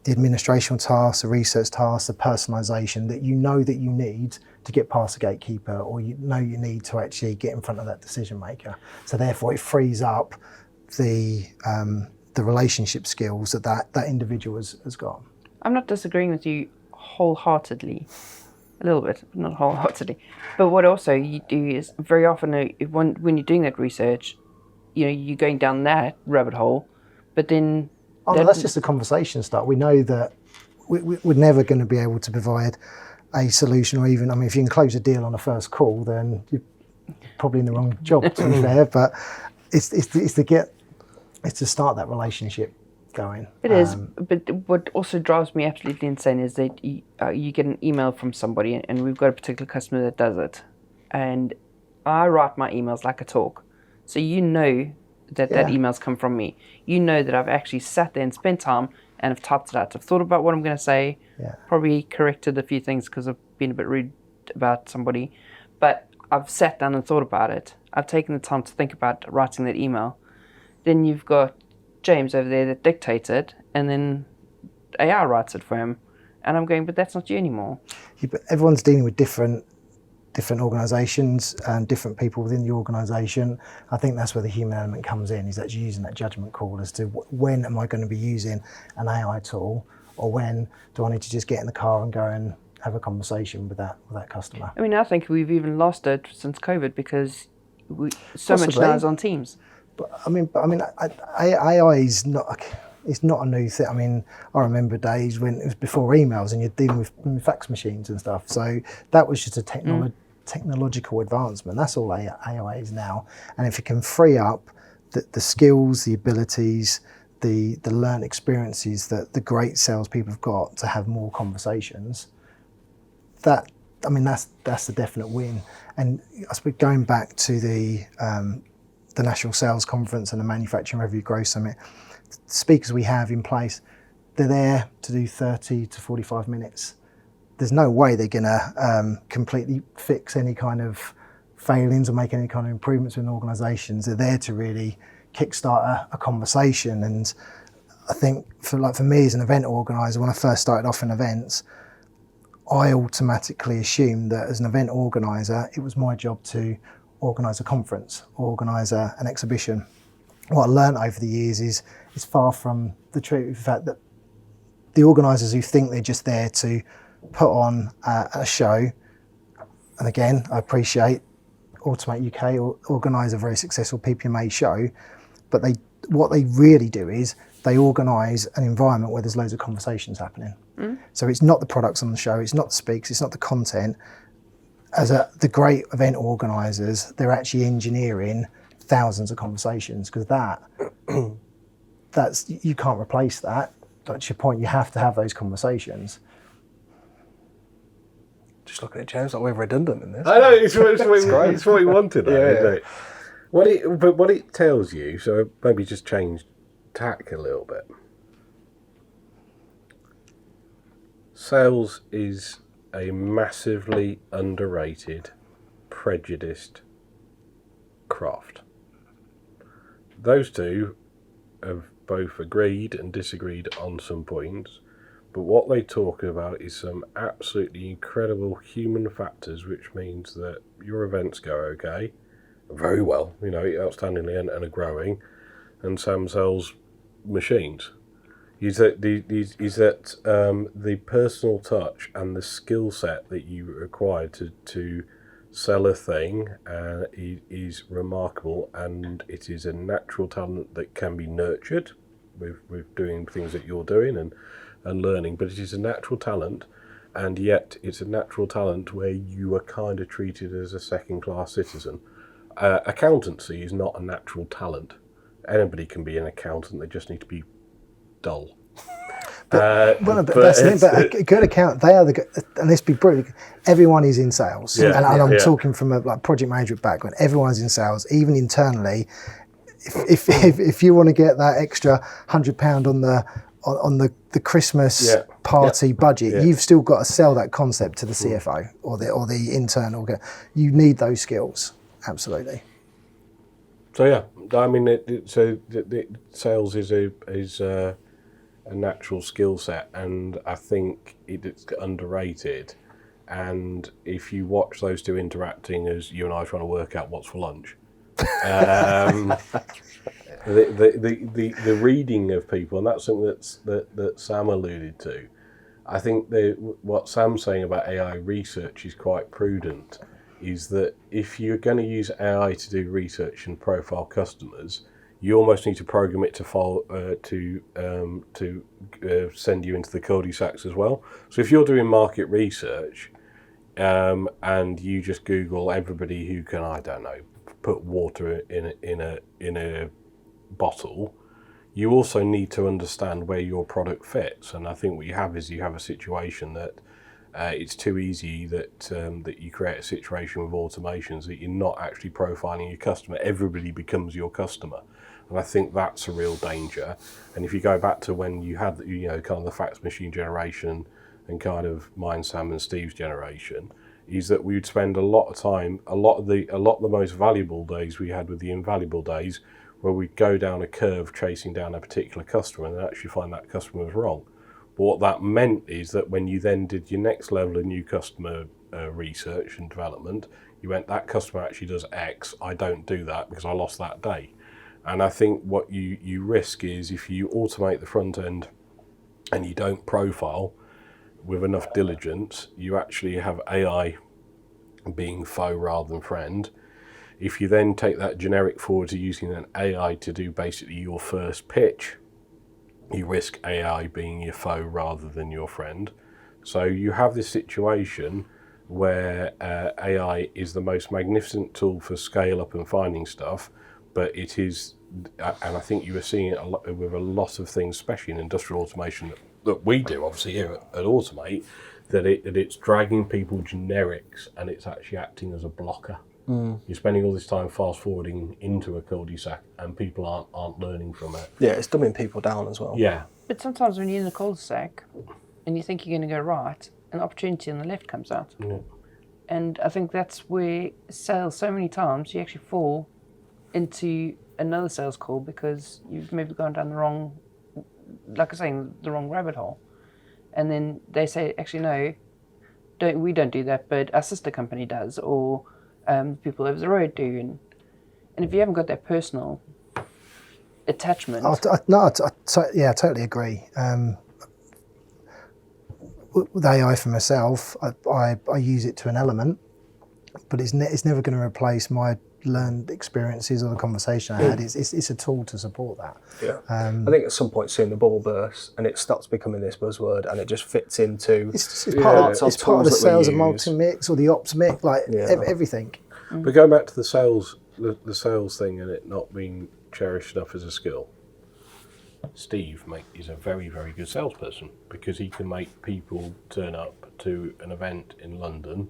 administrational tasks, the research tasks, the personalisation that you know that you need to get past the gatekeeper, or you know you need to actually get in front of that decision maker. So therefore, it frees up the relationship skills that individual has got. I'm not disagreeing with you wholeheartedly. A little bit, not wholeheartedly. But what also you do is very often when you're doing that research, you're going down that rabbit hole, but then... Oh, no, that's just a conversation start. We know that we're never going to be able to provide a solution, or even, if you can close a deal on a first call, then you're probably in the wrong job, to be fair. But it's to start that relationship going. It is, but what also drives me absolutely insane is that you get an email from somebody, and we've got a particular customer that does it, and I write my emails like a talk, so that email's come from me. You know that I've actually sat there and spent time and have typed it out. I've thought about what I'm going to say, probably corrected a few things because I've been a bit rude about somebody, but I've sat down and thought about it. I've taken the time to think about writing that email. Then you've got James over there that dictates it, and then AI writes it for him. And I'm going, but that's not you anymore. Yeah, but everyone's dealing with different organisations and different people within the organisation. I think that's where the human element comes in, is actually using that judgment call as to when am I going to be using an AI tool, or when do I need to just get in the car and go and have a conversation with that customer. I think we've even lost it since COVID because so much now is on Teams. But AI is not. It's not a new thing. I remember days when it was before emails and you're dealing with fax machines and stuff. So that was just a technological advancement. That's all AI is now. And if it can free up the skills, the abilities, the learned experiences that the great salespeople have got to have more conversations, that's the definite win. And I suppose going back to the National Sales Conference and the Manufacturing Revenue Growth Summit, speakers we have in place, they're there to do 30 to 45 minutes. There's no way they're going to completely fix any kind of failings or make any kind of improvements in organisations. They're there to really kickstart a conversation. And I think for me as an event organiser, when I first started off in events, I automatically assumed that as an event organiser, it was my job to organise a conference, organise an exhibition. What I learned over the years is far from the truth. In fact, that the organisers who think they're just there to put on a show, and again, I appreciate Automate UK organise a very successful PPMA show, but what they really do is they organise an environment where there's loads of conversations happening. So it's not the products on the show, it's not the speakers, it's not the content. As the great event organisers, they're actually engineering thousands of conversations, because that's you can't replace that. That's your point. You have to have those conversations. Just looking at James, like we're redundant in this. I know it's what he wanted, though, isn't it? What it tells you. So maybe just change tack a little bit. Sales is a massively underrated, prejudiced craft. Those two have both agreed and disagreed on some points, but what they talk about is some absolutely incredible human factors, which means that your events go okay, very well, outstandingly, and are growing, and Sam sells machines. Is that the personal touch and the skill set that you require to sell a thing is remarkable, and it is a natural talent that can be nurtured with doing things that you're doing and learning, but it is a natural talent, and yet it's a natural talent where you are kind of treated as a second-class citizen. Accountancy is not a natural talent. Anybody can be an accountant, they just need to be dull. But that's the thing. But a good account, they are and let's be brutal. Everyone is in sales, and I'm talking from a project management background. Everyone's in sales, even internally. If you want to get that extra £100 on the Christmas party budget, you've still got to sell that concept to the CFO or the internal. You need those skills, absolutely. So yeah, I mean, sales is a natural skill set, and I think it's underrated. And if you watch those two interacting as you and I are trying to work out what's for lunch, the reading of people, and that's something that Sam alluded to. I think what Sam's saying about AI research is quite prudent. Is that if you're going to use AI to do research and profile customers, you almost need to program it to send you into the cul-de-sacs as well. So if you're doing market research, and you just Google everybody who can, I don't know, put water in a bottle, you also need to understand where your product fits. And I think what you have is a situation that it's too easy that you create a situation with automations that you're not actually profiling your customer. Everybody becomes your customer. And I think that's a real danger. And if you go back to when you had, kind of the fax machine generation and kind of mine, Sam and Steve's generation, is that we would spend a lot of time, a lot of the most valuable days we had with the invaluable days, where we'd go down a curve chasing down a particular customer and then actually find that customer was wrong. But what that meant is that when you then did your next level of new customer research and development, you went, that customer actually does X, I don't do that because I lost that day. And I think what you risk is if you automate the front end and you don't profile with enough diligence, you actually have AI being foe rather than friend. If you then take that generic forward to using an AI to do basically your first pitch, you risk AI being your foe rather than your friend. So you have this situation where AI is the most magnificent tool for scale up and finding stuff, but it is, and I think you were seeing it a lot with a lot of things, especially in industrial automation that we do, obviously here at Automate, that it's dragging people generics and it's actually acting as a blocker. You're spending all this time fast forwarding into a cul-de-sac and people aren't learning from it. Yeah, it's dumbing people down as well. Yeah. But sometimes when you're in a cul-de-sac and you think you're going to go right, an opportunity on the left comes out. Yeah. And I think that's where sales, so many times, you actually fall into another sales call because you've maybe gone down the wrong, like I was saying, the wrong rabbit hole. And then they say, actually, no, we don't do that, but our sister company does, or people over the road do. And if you haven't got that personal attachment... I totally agree. With AI for myself, I use it to an element, but it's never going to replace my learned experiences or the conversation I had. It's a tool to support that. Yeah. I think at some point soon the bubble bursts and it stops becoming this buzzword and it just fits into it's part of the sales and marketing mix or the ops mix, everything. But going back to the sales thing and it not being cherished enough as a skill, Steve is a very, very good salesperson because he can make people turn up to an event in London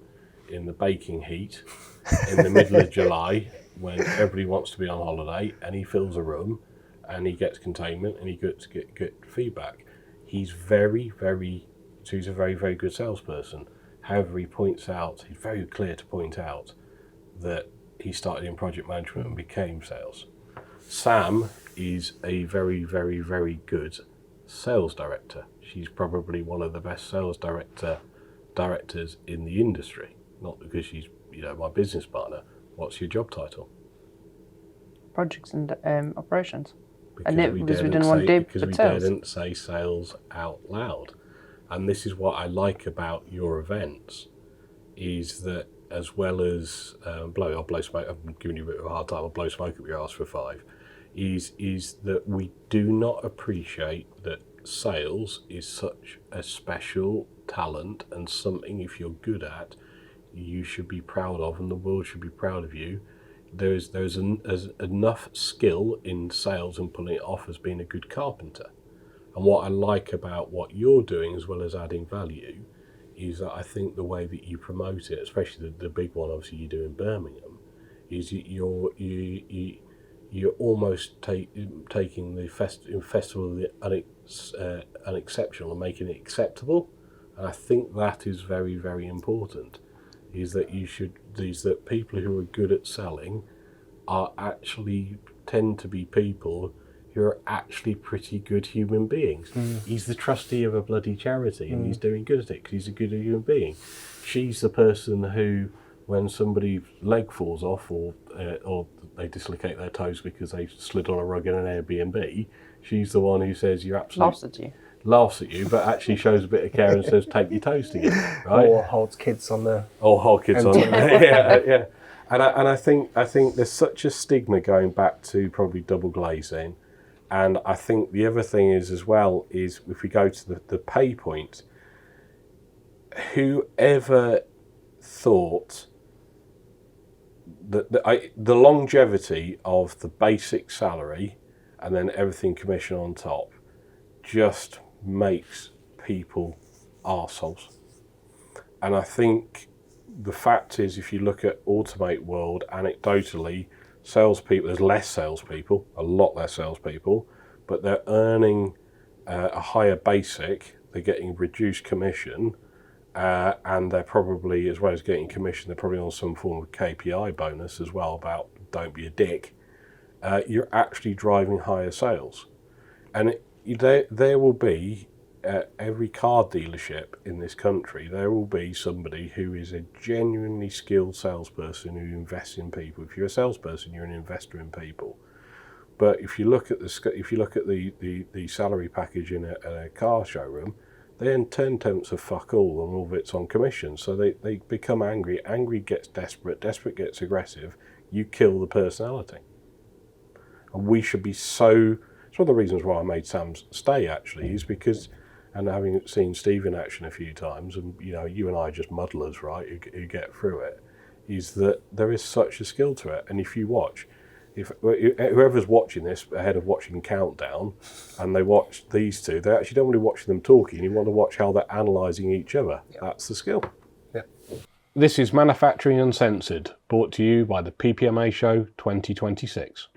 in the baking heat in the middle of July when everybody wants to be on holiday, and he fills a room and he gets containment and he gets good feedback. He's very, very good salesperson. However, he's very clear to point out that he started in project management and became sales. Sam is a very, very, very good sales director. She's probably one of the best sales directors in the industry. Not because she's, my business partner. What's your job title? Projects and operations. Because we didn't say sales out loud. And this is what I like about your events, is that as well as blow smoke, I'm giving you a bit of a hard time, I'll blow smoke up your ass for 5, is that we do not appreciate that sales is such a special talent and something, if you're good at, you should be proud of and the world should be proud of you. There's enough skill in sales and pulling it off as being a good carpenter. And what I like about what you're doing as well as adding value is that I think the way that you promote it, especially the big one obviously you do in Birmingham, is you're almost taking the festival of the unexceptional and making it acceptable. And I think that is very, very important. Is that that people who are good at selling are actually tend to be people who are actually pretty good human beings. He's the trustee of a bloody charity and he's doing good at it because he's a good human being. She's the person who, when somebody's leg falls off or they dislocate their toes because they slid on a rug in an Airbnb, she's the one who says you're absolutely... Laughs at you, but actually shows a bit of care and says, take your toes together, right? Or holds kids on the... Or hold kids on the... yeah. And I think there's such a stigma going back to probably double glazing. And I think the other thing is as well, is if we go to the pay point, whoever thought that the longevity of the basic salary and then everything commission on top just makes people arseholes. And I think the fact is, if you look at Automate World, anecdotally, salespeople, there's less salespeople, a lot less salespeople, but they're earning a higher basic, they're getting reduced commission, and they're probably, as well as getting commission, they're probably on some form of KPI bonus as well about don't be a dick. You're actually driving higher sales. And there will be, at every car dealership in this country, there will be somebody who is a genuinely skilled salesperson who invests in people. If you're a salesperson, you're an investor in people. But if you look at the salary package in a car showroom, they earn 10/10 of fuck all, and all of it's on commission. So they become angry. Angry gets desperate. Desperate gets aggressive. You kill the personality. And we should be so... It's one of the reasons why I made Sam stay, actually, is because, and having seen Steve in action a few times, and you and I are just muddlers, right, who get through it, is that there is such a skill to it. And if you watch, if whoever's watching this ahead of watching Countdown, and they watch these two, they actually don't want to watch them talking. You want to watch how they're analysing each other. Yeah. That's the skill. Yeah. This is Manufacturing Uncensored, brought to you by the PPMA Show 2026.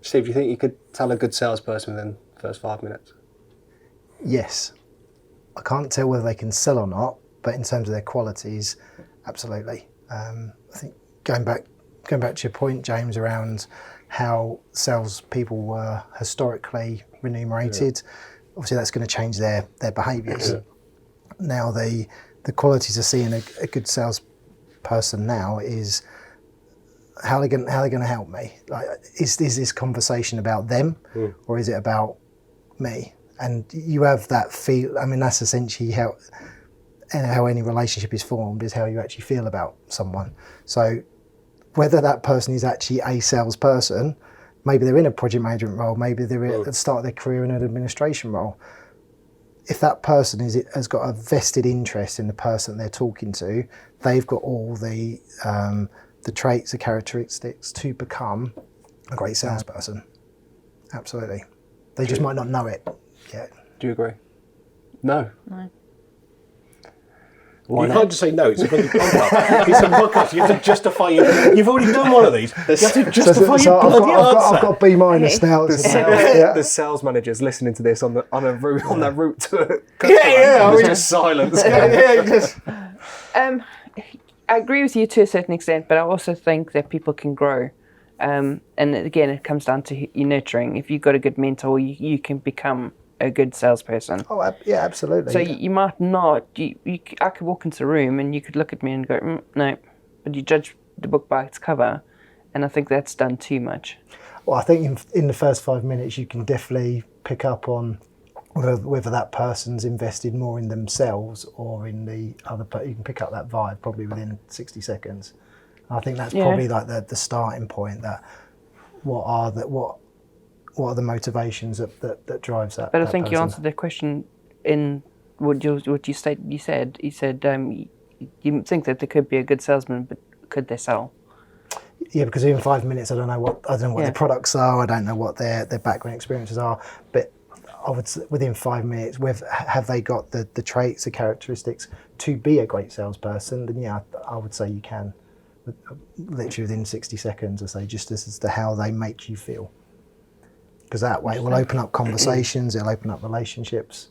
Steve, do you think you could tell a good salesperson within the first 5 minutes? Yes. I can't tell whether they can sell or not, but in terms of their qualities, absolutely. I think going back to your point, James, around how salespeople were historically remunerated, obviously that's going to change their behaviours. Yeah. Now the qualities of seeing a good salesperson now is how are they going to help me? Like, is this conversation about them or is it about me? And you have that feel. I mean, that's essentially how any relationship is formed, is how you actually feel about someone. So whether that person is actually a salesperson, maybe they're in a project management role, maybe they're at the start of their career in an administration role. If that person has got a vested interest in the person they're talking to, they've got all the traits, the characteristics to become a great salesperson. Absolutely. They just might not know it yet. Do you agree? No. You can't just say no, it's a bloody podcast. It's a podcast, you have to justify you've already done one of these. You have to justify your bloody answer. I've got B- now. The sales managers listening to this on their route to a customer. Yeah. Just silence. I agree with you to a certain extent, but I also think that people can grow. And again, it comes down to your nurturing. If you've got a good mentor, you can become a good salesperson. Oh, yeah, absolutely. So you might not. I could walk into a room and you could look at me and go, no, but you judge the book by its cover, and I think that's done too much. Well, I think in the first 5 minutes you can definitely pick up on whether that person's invested more in themselves or in the other person. You can pick up that vibe probably within 60 seconds. I think that's probably like the starting point. That what are the motivations that drives that? But I that think person? you answered the question in what you said. You said you think that there could be a good salesman, but could they sell? Yeah, because in 5 minutes, I don't know what their products are. I don't know what their background experiences are. But I would say within 5 minutes, have they got the traits, the characteristics to be a great salesperson? Then yeah, I would say you can. Literally within 60 seconds, I say, just as to how they make you feel. Because that way it will open up conversations, it'll open up relationships.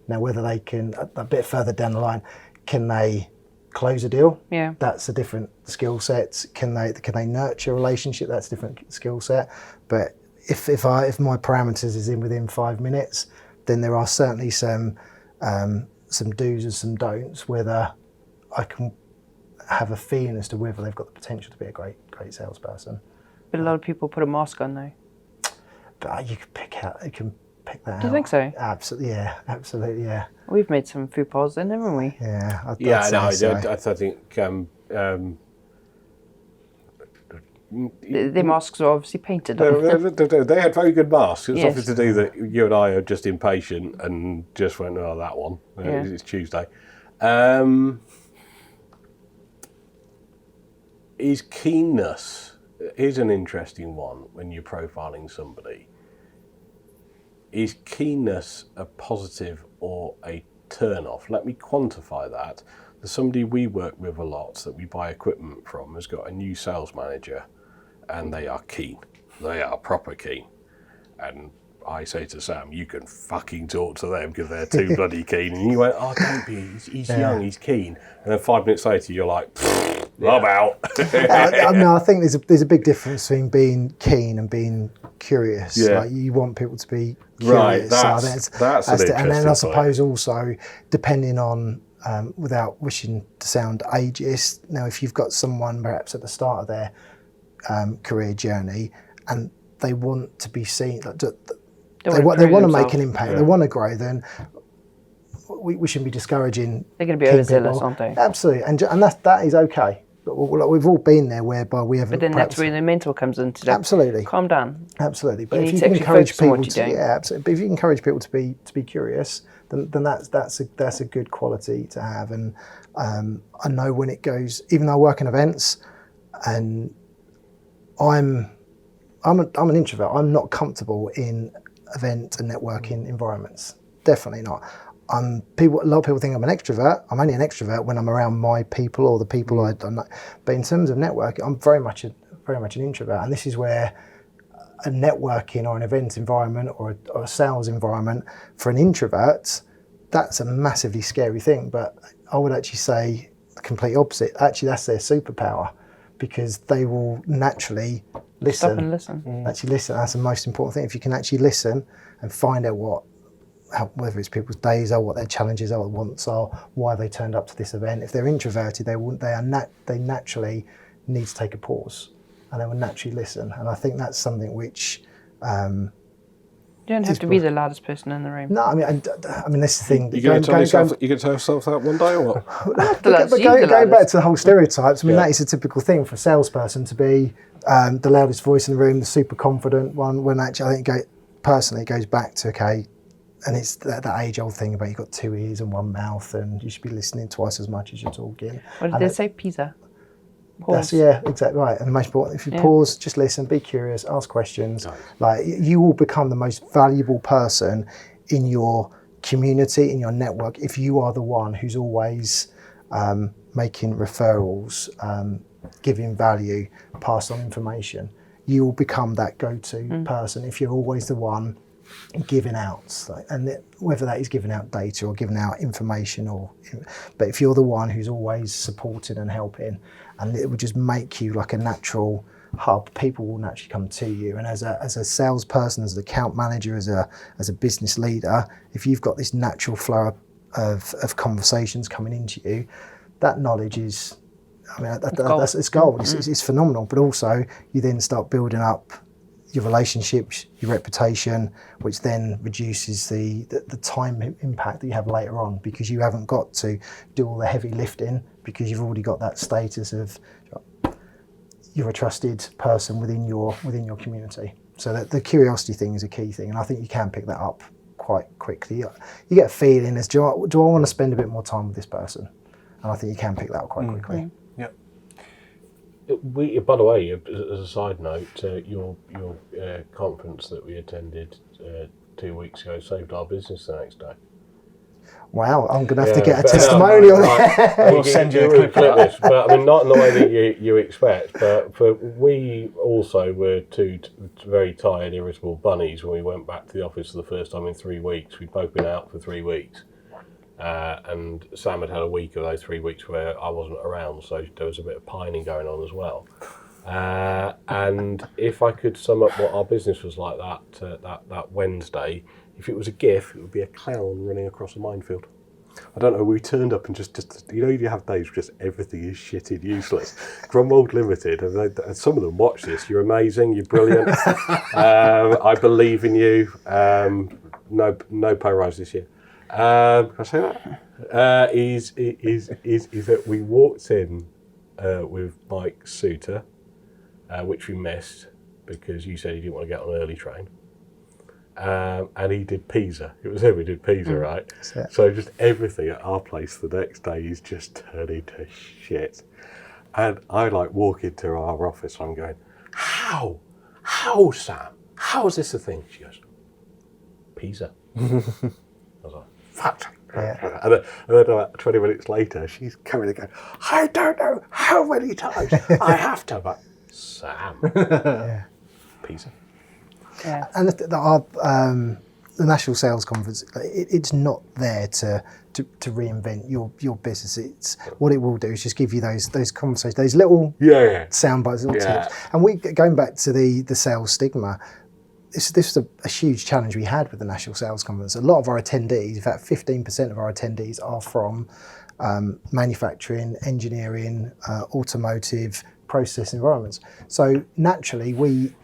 Now, whether they can, a bit further down the line, can they close a deal? Yeah. That's a different skill set. Can they nurture a relationship? That's a different skill set. But if my parameters is within 5 minutes, then there are certainly some do's and some don'ts, whether I can have a feeling as to whether they've got the potential to be a great salesperson. But a lot of people put a mask on though. But you can pick that out. Do you think so? Absolutely, yeah. We've made some faux pas then, haven't we? Yeah. I think the masks are obviously painted. they had very good masks. It's Yes. nothing to do that you and I are just impatient and just went, oh, that one. Yeah. It's Tuesday. Is keenness, here's an interesting one when you're profiling somebody. Is keenness a positive or a turn-off? Let me quantify that. There's somebody we work with a lot that we buy equipment from has got a new sales manager and they are keen. They are proper keen. And I say to Sam, you can fucking talk to them because they're too bloody keen. And you went, oh, don't be, he's young, he's keen. And then 5 minutes later, you're like, I'm out. I think there's a big difference between being keen and being curious. Yeah. Like you want people to be Right, curious. that's an and then I interesting suppose also, depending on, without wishing to sound ageist, now if you've got someone perhaps at the start of their career journey and they want to be seen, they want to make an impact, they want to grow, then we shouldn't be discouraging. They're going to be keen overzealous, people. aren't they? Absolutely, and that is okay. We've all been there whereby we haven't. But then that's where the mentor comes into that. Absolutely. Calm down. Absolutely. But You if need you to can actually encourage focus on what people you're doing. absolutely. But if you encourage people to be curious, then that's a good quality to have. And I know when it goes, even though I work in events, and I'm an introvert. I'm not comfortable in event and networking environments. Definitely not. A lot of people think I'm an extrovert. I'm only an extrovert when I'm around my people or the people I don't know. But in terms of networking, I'm very much an introvert. And this is where a networking or an event environment or a sales environment for an introvert, that's a massively scary thing. But I would actually say the complete opposite. Actually, that's their superpower, because they will naturally listen. Stop and listen. Actually listen. That's the most important thing. If you can actually listen and find out whether it's people's days are, what their challenges are, what wants are, why they turned up to this event. If they're introverted, they naturally need to take a pause, and they will naturally listen. And I think that's something which You don't have to be the loudest person in the room. no, I mean this is the thing. You going to tell yourself that one day or what? But going back to the whole stereotypes, I mean that is a typical thing for a salesperson to be the loudest voice in the room, the super confident one. When actually, I think personally it goes back to and it's that age-old thing about you've got 2 ears and 1 mouth, and you should be listening twice as much as you're talking. What did they say? Pizza. Pause. Yeah, exactly right. And the most important, if you pause, just listen, be curious, ask questions. Nice. Like you will become the most valuable person in your community, in your network, if you are the one who's always making referrals, giving value, pass on information. You will become that go-to person if you're always the one giving out, and whether that is giving out data or giving out information, but if you're the one who's always supporting and helping, and it would just make you like a natural hub, people will naturally come to you. And as a salesperson, as an account manager, as a business leader, if you've got this natural flow of conversations coming into you, that knowledge is, it's gold. It's phenomenal. But also you then start building up your relationships, your reputation, which then reduces the time impact that you have later on, because you haven't got to do all the heavy lifting, because you've already got that status of you're a trusted person within your community. So that the curiosity thing is a key thing, and I think you can pick that up quite quickly. You get a feeling as, do I want to spend a bit more time with this person? And I think you can pick that up quite quickly. Yep. By the way, as a side note, your conference that we attended 2 weeks ago saved our business the next day. Wow, I'm going to have to get a testimonial. We'll send you a clip of this, but I mean, not in the way that you expect. But we also were two very tired, irritable bunnies when we went back to the office for the first time in 3 weeks. We'd both been out for 3 weeks, and Sam had a week of those 3 weeks where I wasn't around, so there was a bit of pining going on as well. And if I could sum up what our business was like that Wednesday, if it was a GIF, it would be a clown running across a minefield. I don't know, we turned up and just you have days where just everything is shitted useless. Grunwald Limited, and some of them watch this, you're amazing, you're brilliant, I believe in you, no pay rise this year. Can I say that? Is that we walked in with Mike Suter, which we missed because you said you didn't want to get on an early train. And he did pizza. It was him who did pizza, right? So just everything at our place the next day is just turning to shit. And I walk into our office and I'm going, how Sam? How is this a thing? She goes, pizza. I was like, fuck. Yeah. And then about 20 minutes later, she's coming and going, I don't know how many times I have to. But Sam, pizza. Yeah. And the National Sales Conference, it's not there to reinvent your business. It's what it will do is just give you those conversations, those little sound bites, little tips. And going back to the sales stigma, this was a huge challenge we had with the National Sales Conference. A lot of our attendees, in fact 15% of our attendees are from manufacturing, engineering, automotive, process environments. So naturally we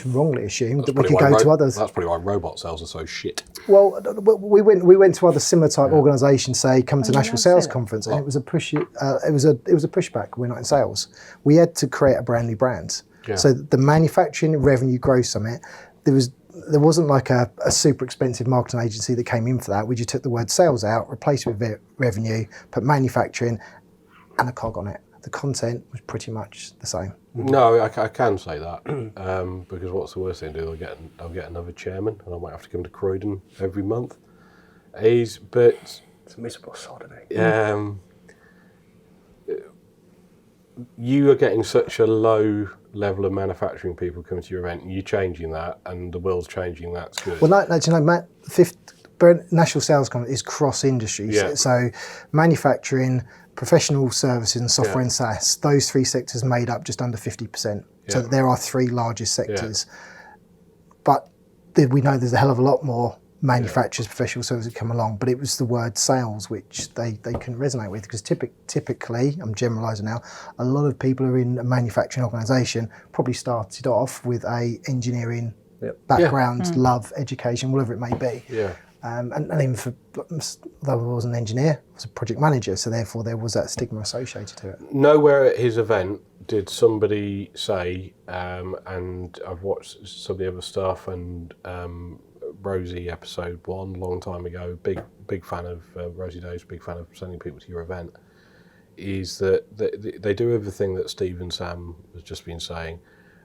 wrongly assumed that we could go to others. That's probably why robot sales are so shit. Well, we went to other similar type organisations, say come to National Sales Conference, and it was a pushback. We're not in sales. We had to create a brand new brand. Yeah. So the Manufacturing Revenue Growth Summit, there wasn't like a super expensive marketing agency that came in for that. We just took the word sales out, replaced it with revenue, put manufacturing, and a cog on it. The content was pretty much the same. No, I can say that because what's the worst thing to do? I'll get another chairman, and I might have to come to Croydon every month. It's a miserable sod, isn't it? You are getting such a low level of manufacturing people coming to your event, and you're changing that, and the world's changing. That's good. Well, Matt, National Sales Conference is cross industries. Yeah. So manufacturing, professional services and software and SaaS, those three sectors made up just under 50%. Yeah. So there are three largest sectors. Yeah. But we know there's a hell of a lot more manufacturers, professional services come along, but it was the word sales which they couldn't resonate with, because typically, I'm generalising now, a lot of people who are in a manufacturing organisation probably started off with a engineering background, love, education, whatever it may be. Yeah. And even though I was an engineer, I was a project manager, so therefore there was that stigma associated to it. Nowhere at his event did somebody say, and I've watched some of the other stuff, and Rosie episode 1, long time ago, big fan of Rosie Days, big fan of sending people to your event, is that they do everything that Steve and Sam has just been saying,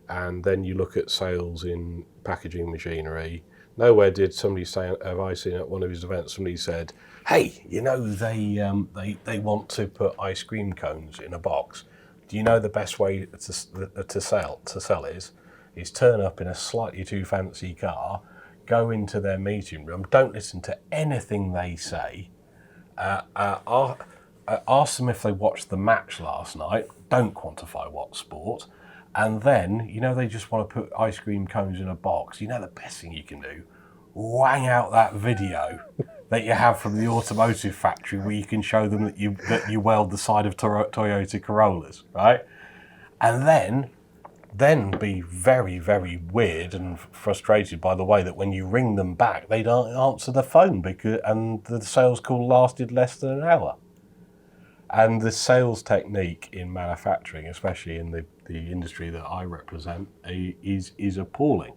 and then you look at sales in packaging machinery. Nowhere did somebody say, have I seen at one of his events, somebody said, hey, they want to put ice cream cones in a box. Do you know the best way to sell is turn up in a slightly too fancy car, go into their meeting room, don't listen to anything they say, ask them if they watched the match last night, don't quantify what sport, and then, they just want to put ice cream cones in a box. The best thing you can do? Wang out that video that you have from the automotive factory where you can show them that you weld the side of Toyota Corollas, right? And then be very, very weird and frustrated by the way that when you ring them back, they don't answer the phone and the sales call lasted less than an hour. And the sales technique in manufacturing, especially in the industry that I represent, is appalling.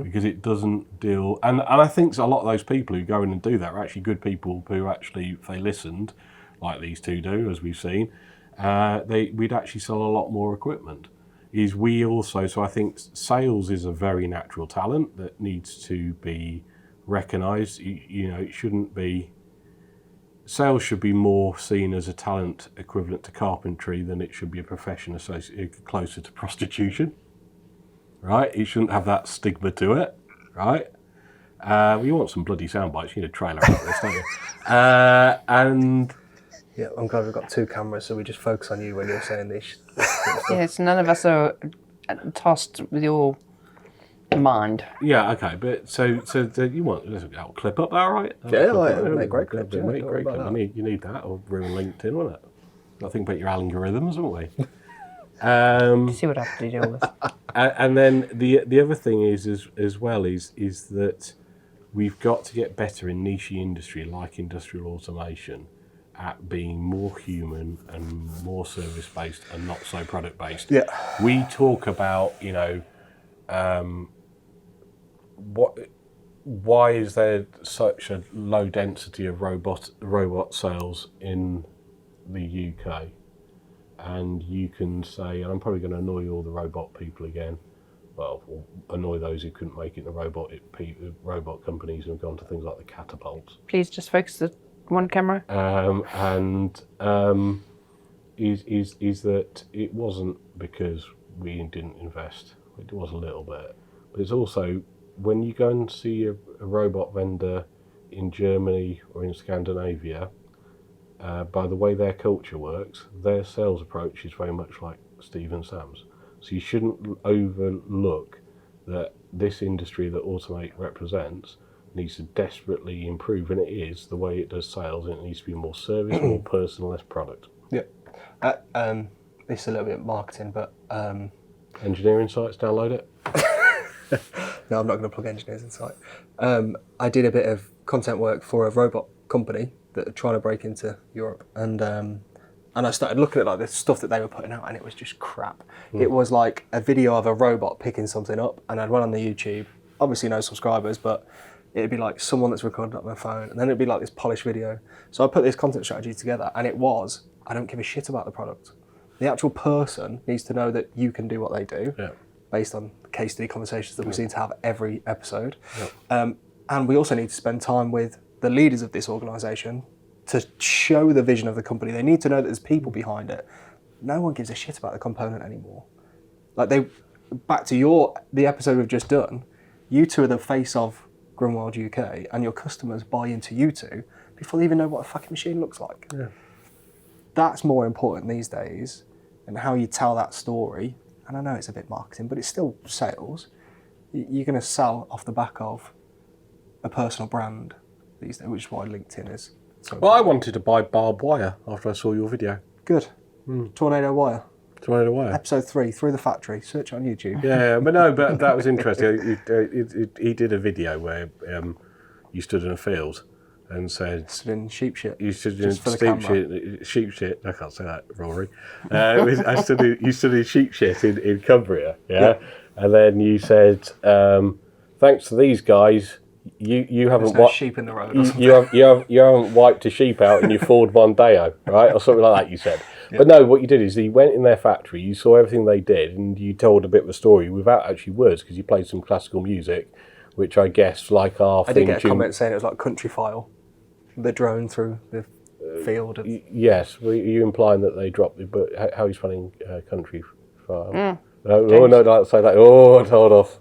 because it doesn't deal. And I think a lot of those people who go in and do that are actually good people who actually, if they listened, like these two do, as we've seen, we'd actually sell a lot more equipment. So I think sales is a very natural talent that needs to be recognised. It shouldn't be. Sales should be more seen as a talent equivalent to carpentry than it should be a profession associated closer to prostitution. Right? It shouldn't have that stigma to it. Right? You want some bloody sound bites, you need a trailer out of this, don't you? And Yeah, I'm glad we've got two cameras, so we just focus on you when you're saying this. Yes, none of us are tossed with your mind. yeah, okay, but so you want a little clip up, all right? It'll make great clips. Yeah, Make don't great worry about clips. You need that, or ruin LinkedIn, won't it? I think about your algorithms, haven't we? See what I have to deal with. And then the other thing is that we've got to get better in niche industry like industrial automation at being more human and more service based and not so product based. Yeah. We talk about why is there such a low density of robot sales in the UK? And you can say, and I'm probably going to annoy all the robot people again, or annoy those who couldn't make it in the robot companies and have gone to things like the catapults. Please just focus the one camera. Is that it wasn't because we didn't invest. It was a little bit, but it's also when you go and see a robot vendor in Germany or in Scandinavia, by the way their culture works, their sales approach is very much like Steve and Sam's. So you shouldn't overlook that this industry that Automate represents needs to desperately improve, and it is the way it does sales, and it needs to be more service, more personal, less product. Yeah. This is a little bit of marketing, but... Engineering sites, download it. No, I'm not going to plug Engineers Insight. I did a bit of content work for a robot company that are trying to break into Europe, and I started looking at like the stuff that they were putting out, and it was just crap. It was like a video of a robot picking something up, and I'd run on the YouTube. Obviously no subscribers, but it'd be like someone that's recorded up their phone, and then it'd be like this polished video. So I put this content strategy together, and I don't give a shit about the product. The actual person needs to know that you can do what they do, based on case study conversations that we seem to have every episode. And we also need to spend time with the leaders of this organisation to show the vision of the company. They need to know that there's people behind it. No one gives a shit about the component anymore. Back to the episode we've just done, you two are the face of Grunwald UK, and your customers buy into you two before they even know what a fucking machine looks like. Yeah. That's more important these days, and how you tell that story. And I know it's a bit marketing, but it's still sales. You're going to sell off the back of a personal brand these days, which is why LinkedIn is so Well, I wanted to buy barbed wire after I saw your video. good. Tornado Wire. Tornado wire. Episode 3, Through the Factory. Search it on YouTube. Yeah, but that was interesting. He did a video where you stood in a field and said... Stood in sheep shit. You stood in Just for the camera. sheep shit. I can't say that, Rory. You stood in sheep shit in Cumbria, yeah? And then you said, thanks to these guys, you haven't... There's no sheep in the road or something. You haven't wiped a sheep out in your Ford Mondeo, right? Or something like that, you said. But no, what you did is you went in their factory, you saw everything they did, and you told a bit of a story without actually words, because you played some classical music, which I guess, like our I did get a comment saying it was like Country File, the drone through the field. Yes, were you implying that they dropped it, but how are you spelling Country File? No, don't say that. Oh, hold off.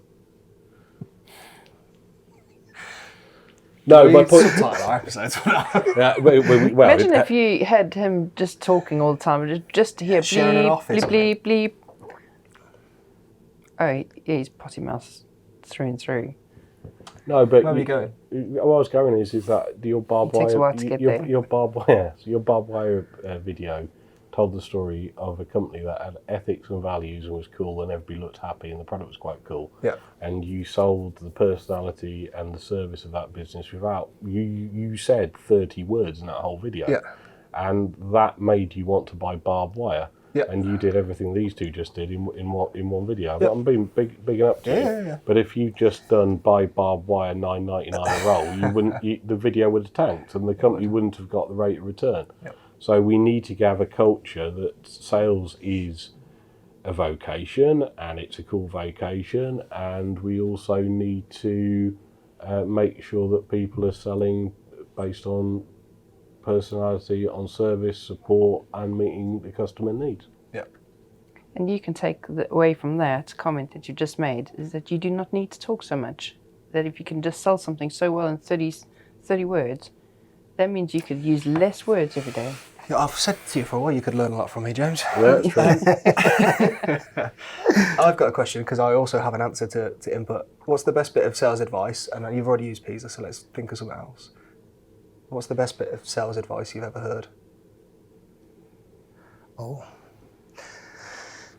No, my point. Subtitle our episodes. Imagine if you had him just talking all the time, just to hear bleep, bleep, bleep, bleep. Oh, yeah, he's potty mouth through and through. No, but where are you going? Where I was going is that your barbed wire. It takes a while to get there. Your barbed wire. So your barbed wire video told the story of a company that had ethics and values and was cool, and everybody looked happy, and the product was quite cool. Yeah. And you sold the personality and the service of that business without you said 30 words in that whole video. Yeah. And that made you want to buy barbed wire. Yep. and you did everything these two just did in one video. But I'm being big up to you. Yeah. But if you just done buy barbed wire $9.99 a roll, you wouldn't. The video would have tanked, and the company wouldn't have got the rate of return. Yep. So we need to have a culture that sales is a vocation, and it's a cool vocation, and we also need to make sure that people are selling based on personality, on service, support, and meeting the customer needs. Yeah. And you can take away from that comment that you just made is that you do not need to talk so much. That if you can just sell something so well in 30 words, that means you could use less words every day. Yeah, I've said to you for a while you could learn a lot from me, James. Yeah, that's true. I've got a question because I also have an answer to input. What's the best bit of sales advice? And you've already used Pisa, so let's think of something else. What's the best bit of sales advice you've ever heard? Oh.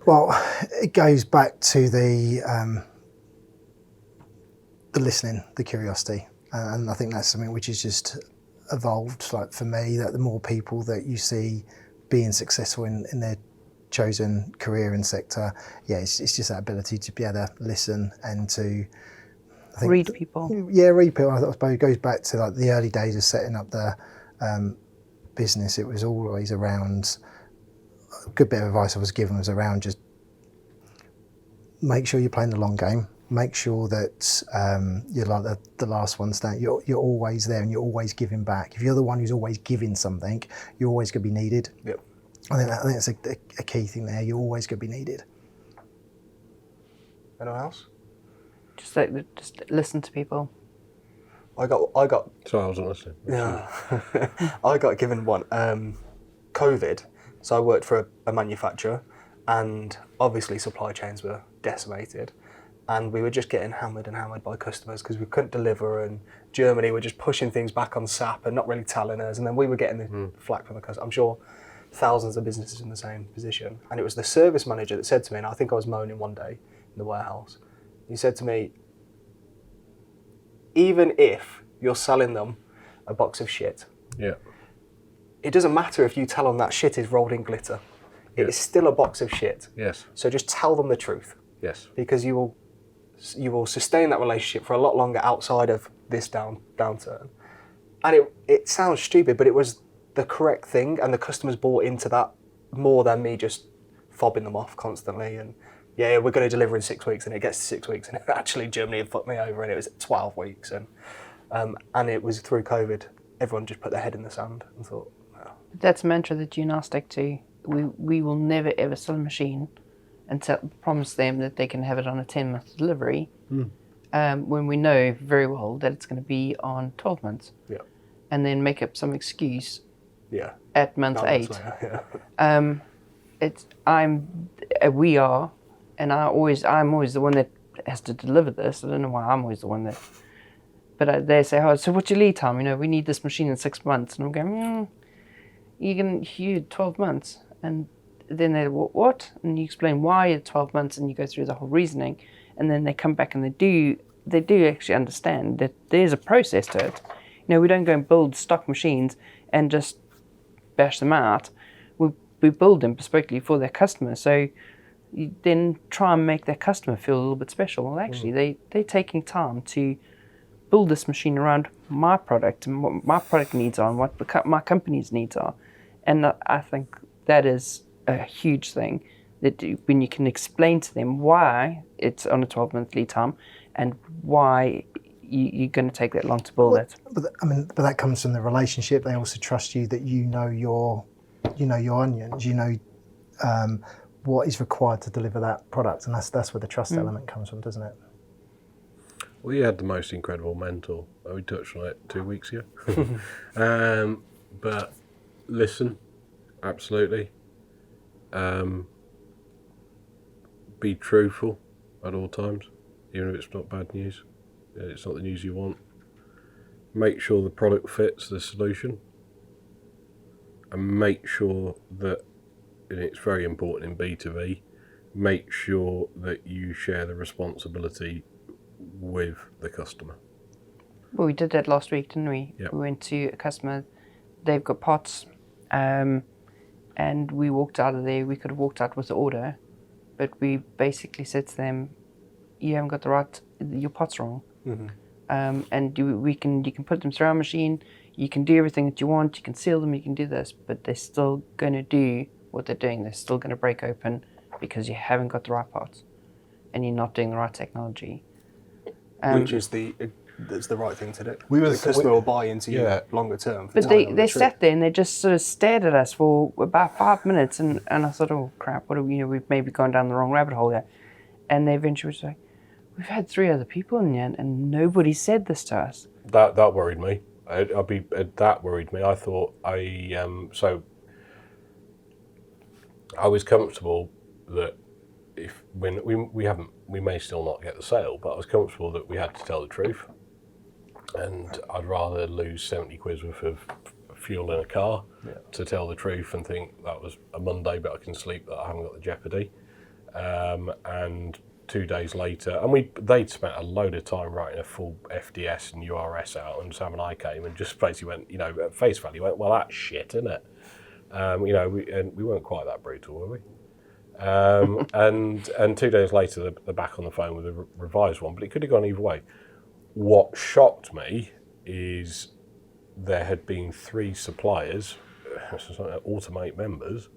Well, it goes back to the listening, the curiosity. And I think that's something which is just evolved, like for me, that the more people that you see being successful in their chosen career and sector, it's just that ability to be able to listen and to read people. Yeah, read people. I suppose it goes back to like the early days of setting up the business. It was always around, a good bit of advice I was given was around just make sure you're playing the long game. Make sure that you're like the last one standing. You're always there and you're always giving back. If you're the one who's always giving something, you're always going to be needed. Yep. I think that's a key thing there. You're always going to be needed. Anyone else? Just listen to people. I got. Sorry, I wasn't listening. Yeah. I got given one. COVID. So I worked for a manufacturer, and obviously supply chains were decimated. And we were just getting hammered by customers because we couldn't deliver, and Germany were just pushing things back on SAP and not really telling us. And then we were getting the flack from the customer. I'm sure thousands of businesses in the same position. And it was the service manager that said to me, and I think I was moaning one day in the warehouse, he said to me, even if you're selling them a box of shit, it doesn't matter if you tell them that shit is rolled in glitter. It is still a box of shit. Yes. So just tell them the truth. Yes. Because you will sustain that relationship for a lot longer outside of this downturn. And it sounds stupid, but it was the correct thing, and the customers bought into that more than me just fobbing them off constantly. And we're going to deliver in 6 weeks, and it gets to 6 weeks, and actually Germany had fucked me over, and it was 12 weeks. And it was through COVID, everyone just put their head in the sand and thought, oh. That's a mantra that you and I stick to. We will never ever sell a machine and promise them that they can have it on a 10-month delivery when we know very well that it's going to be on 12 months. Yeah. And then make up some excuse at month 8. Later, We are, and I'm always the one that has to deliver this. I don't know why I'm always the one that, but they say, oh, so what's your lead time? We need this machine in 6 months. And I'm going, you 12 months. And then they, what? And you explain why it's 12 months, and you go through the whole reasoning. And then they come back and they do actually understand that there's a process to it. We don't go and build stock machines and just bash them out. We build them bespokely for their customer. So you then try and make their customer feel a little bit special. Well, actually, they're taking time to build this machine around my product and what my product needs are and what my company's needs are. And I think that is a huge thing, that when you can explain to them why it's on a 12-month lead time and why you're going to take that long to build it. But that comes from the relationship. They also trust you that you know your onions. What is required to deliver that product, and that's where the trust element comes from, doesn't it? Well, you had the most incredible mentor. We touched on it 2 weeks ago. But listen, absolutely. Be truthful at all times, even if it's not bad news. It's not the news you want. Make sure the product fits the solution, and make sure that, and it's very important in B2B, make sure that you share the responsibility with the customer. Well, we did that last week, didn't we? Yep. We went to a customer, they've got pots, and and we walked out of there. We could have walked out with the order, but we basically said to them, "You haven't got the right. Your pot's wrong." And you can put them through our machine. You can do everything that you want. You can seal them. You can do this, but they're still going to do what they're doing. They're still going to break open because you haven't got the right parts, and you're not doing the right technology. Which is that's the right thing to do. The customer will buy into you longer term. But they sat there and they just sort of stared at us for about 5 minutes, and I thought, oh crap, what are we, we've maybe gone down the wrong rabbit hole here. And they eventually were like, we've had 3 other people in here, and nobody said this to us. That worried me. That worried me. I thought so I was comfortable that if when we may still not get the sale, but I was comfortable that we had to tell the truth, and I'd rather lose 70 quid worth of fuel in a car to tell the truth and think that was a Monday, but I can sleep that I haven't got the jeopardy. And 2 days later, and they'd spent a load of time writing a full FDS and URS out, and Sam and I came and just basically went, at face value, went, well, that's shit, isn't it? We weren't quite that brutal, were we? And 2 days later, they're back on the phone with a revised one, but it could have gone either way. What shocked me is there had been 3 suppliers, Automate members,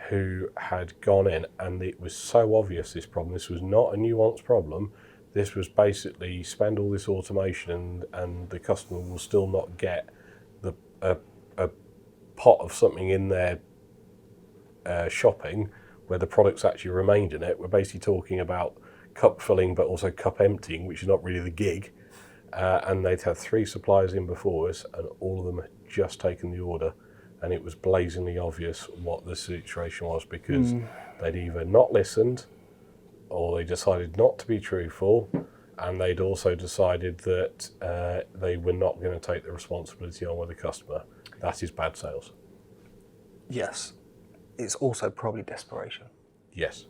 who had gone in, and it was so obvious, this problem. This was not a nuanced problem. This was basically spend all this automation and the customer will still not get a pot of something in their shopping where the products actually remained in it. We're basically talking about cup filling but also cup emptying, which is not really the gig. And they'd had 3 suppliers in before us, and all of them had just taken the order. And it was blazingly obvious what the situation was, because they'd either not listened, or they decided not to be truthful, and they'd also decided that they were not going to take the responsibility on with the customer. That is bad sales. Yes. It's also probably desperation. Yes.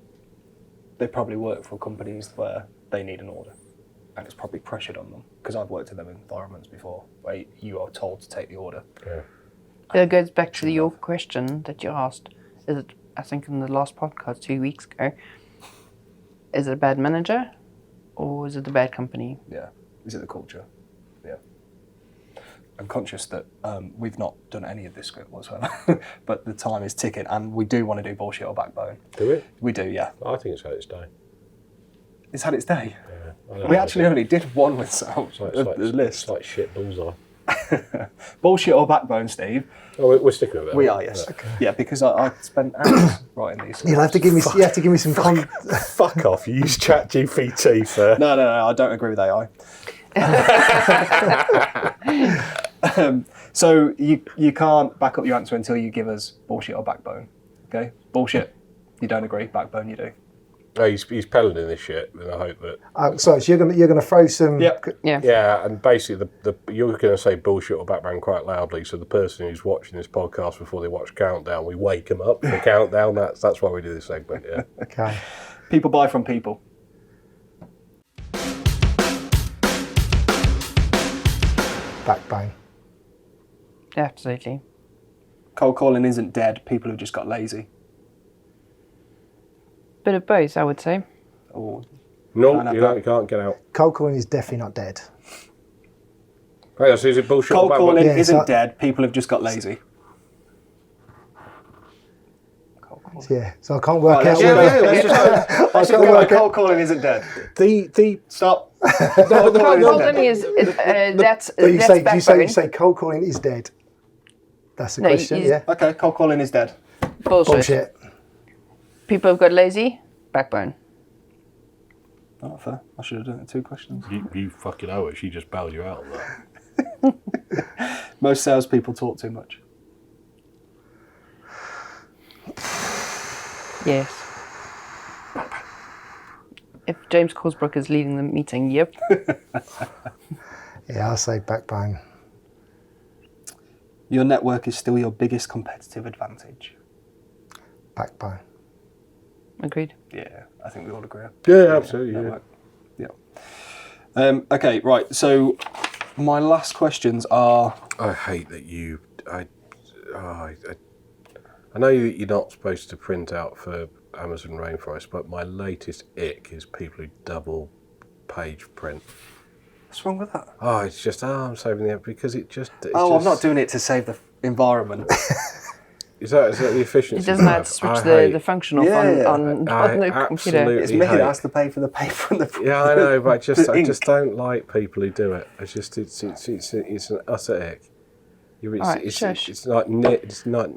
They probably work for companies where they need an order, and it's probably pressured on them, because I've worked in them environments before where you are told to take the order. Yeah. It goes back to your question that you asked. Is it, I think in the last podcast 2 weeks ago, is it a bad manager or is it a bad company? Yeah. Is it the culture? Yeah. I'm conscious that we've not done any of this script whatsoever, but the time is ticking, and we do want to do bullshit or backbone. Do we? We do, yeah. I think it's had its day. It's had its day. Yeah. We actually only did one with Sal, the list. It's like shit bullseye. Bullshit or backbone, Steve? Oh, we're sticking with it. We are, yes. Okay. Yeah, because I spent hours writing these. You'll have to give me. You have to give me some. Fuck off! You use ChatGPT for. No, I don't agree with AI. So you can't back up your answer until you give us bullshit or backbone. Okay, bullshit. You don't agree. Backbone, you do. No, he's peddling this shit, and I hope that. So you're gonna throw some. Yep. Yeah. And basically, you're going to say bullshit or background quite loudly, so the person who's watching this podcast before they watch Countdown, we wake them up for Countdown. That's why we do this segment. Yeah. Okay. People buy from people. Backbone. Absolutely. Cold calling isn't dead. People have just got lazy. Bit of both, I would say. Or No, you can't get out. Cold calling is definitely not dead. Right, so is it bullshit cold or calling backbone? isn't dead. People have just got lazy. Yeah, so I can't work out. let's just go. Cold calling isn't dead. The Stop. Cold calling is that's You backbone. say cold calling is dead. That's the No, question. Yeah. Okay, cold calling is dead. Bullshit. People have got lazy. Backbone. Not fair. I should have done it 2 questions. You fucking owe it. She just bailed you out on that. Most salespeople talk too much. Yes. If James Causebrook is leading the meeting, yep. Yeah, I'll say backbone. Your network is still your biggest competitive advantage. Backbone. Agreed. Yeah, I think we all agree. Yeah, absolutely. Yeah. Okay, right. So my last questions are. I hate that you. I know that you're not supposed to print out for Amazon Rainforest, but my latest ick is people who double page print. What's wrong with that? Oh, it's just, I'm saving the because it just. I'm not doing it to save the environment. Is that the efficiency? It doesn't have to switch the function off on the computer. It's me that has to pay for the paper and the. Yeah, I know, but I just don't like people who do it. It's an utter ick. It's not.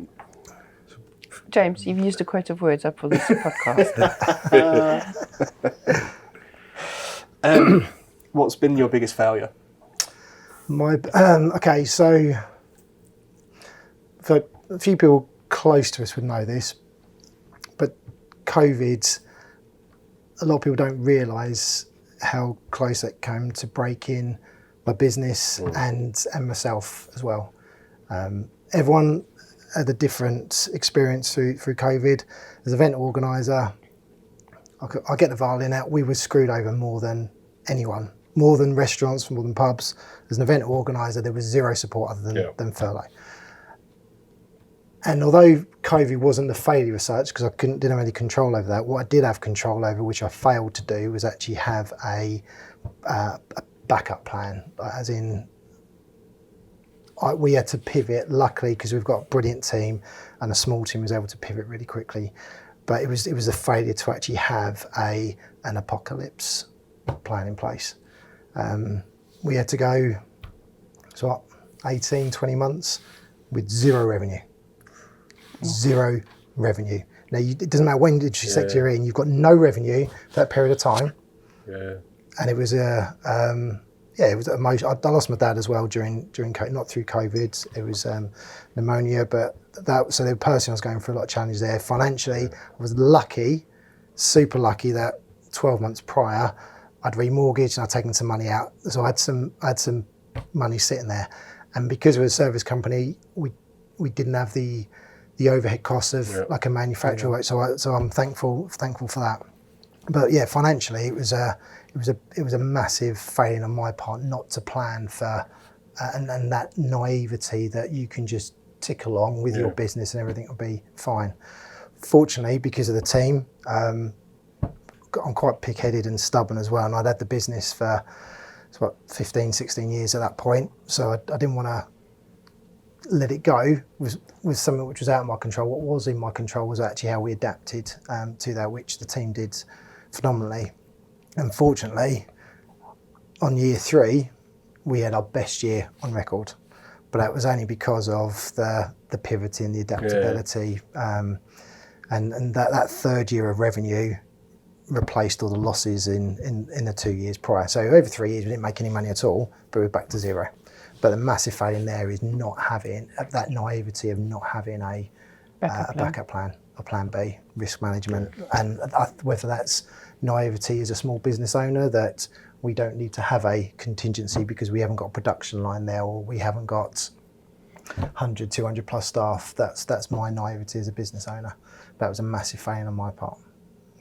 James, you've used a quote of words up for this podcast. What's been your biggest failure? Okay, so for a few people close to us would know this, but COVID, a lot of people don't realise how close it came to breaking my business and myself as well. Everyone had a different experience through COVID. As an event organiser, I get the violin out. We were screwed over more than anyone, more than restaurants, more than pubs. As an event organiser, there was zero support other than furlough. And although COVID wasn't the failure as such, because I didn't have any control over that, what I did have control over, which I failed to do, was actually have a backup plan. As in, we had to pivot, luckily, because we've got a brilliant team and a small team was able to pivot really quickly. But it was a failure to actually have an apocalypse plan in place. We had to go 18, 20 months with zero revenue. Zero revenue. Now, it doesn't matter when industry sector you're in, you've got no revenue for that period of time. Yeah. And it was it was emotional. I lost my dad as well during COVID, not through COVID. It was pneumonia, but so the person I was going through a lot of challenges there. Financially, I was lucky, super lucky that 12 months prior, I'd remortgaged and I'd taken some money out. So I had some money sitting there. And because we're a service company, we didn't have the overhead costs of like a manufacturer. So I'm thankful for that. But yeah, financially, it was a massive failing on my part not to plan for and that naivety that you can just tick along with your business and everything will be fine. Fortunately, because of the team, I'm quite pig-headed and stubborn as well, and I'd had the business for 15, 16 years at that point, so I didn't want to let it go with something which was out of my control. What was in my control was actually how we adapted to that, which the team did phenomenally. Unfortunately, on year 3, we had our best year on record, but that was only because of the pivoting, the adaptability, and that third year of revenue replaced all the losses in the 2 years prior. So over 3 years, we didn't make any money at all, but we're back to zero. But the massive failure there is not having that naivety of not having a backup plan, a plan B, risk management, and whether that's naivety as a small business owner that we don't need to have a contingency because we haven't got a production line there or we haven't got 100, 200 plus staff. That's my naivety as a business owner. That was a massive failure on my part.